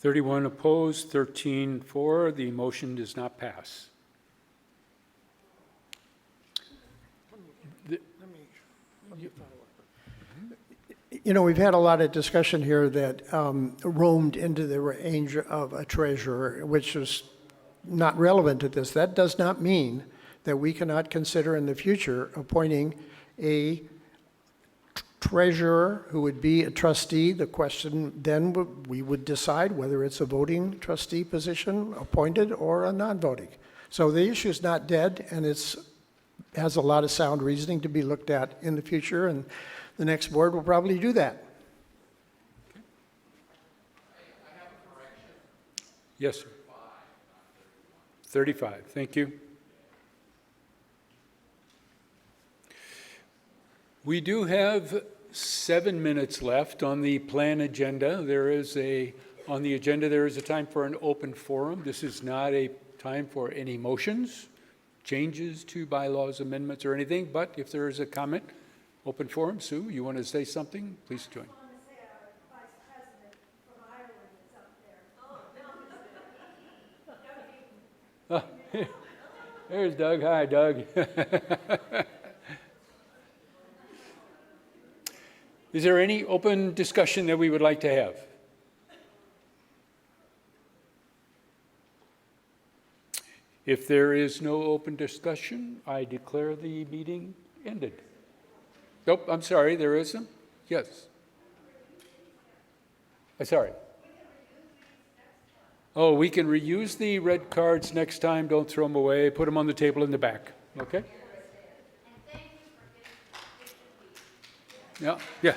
(31 opposed, 13 for). The motion does not pass. You know, we've had a lot of discussion here that roamed into the range of a treasurer, which is not relevant to this. That does not mean that we cannot consider in the future appointing a treasurer who would be a trustee. The question then we would decide whether it's a voting trustee position appointed or a non-voting. So the issue is not dead, and has a lot of sound reasoning to be looked at in the future, and the next board will probably do that. Yes, sir. 35, thank you. We do have 7 minutes left on the plan agenda. On the agenda, there is a time for an open forum. This is not a time for any motions, changes to bylaws, amendments, or anything, but if there is a comment, open forum. Sue, you want to say something? Please join. Oh, there's Doug. Hi, Doug. Is there any open discussion that we would like to have? If there is no open discussion, I declare the meeting ended. Nope, I'm sorry, there isn't? Yes. Sorry. Oh, we can reuse the red cards next time. Don't throw them away. Put them on the table in the back. Okay? Yeah, yeah.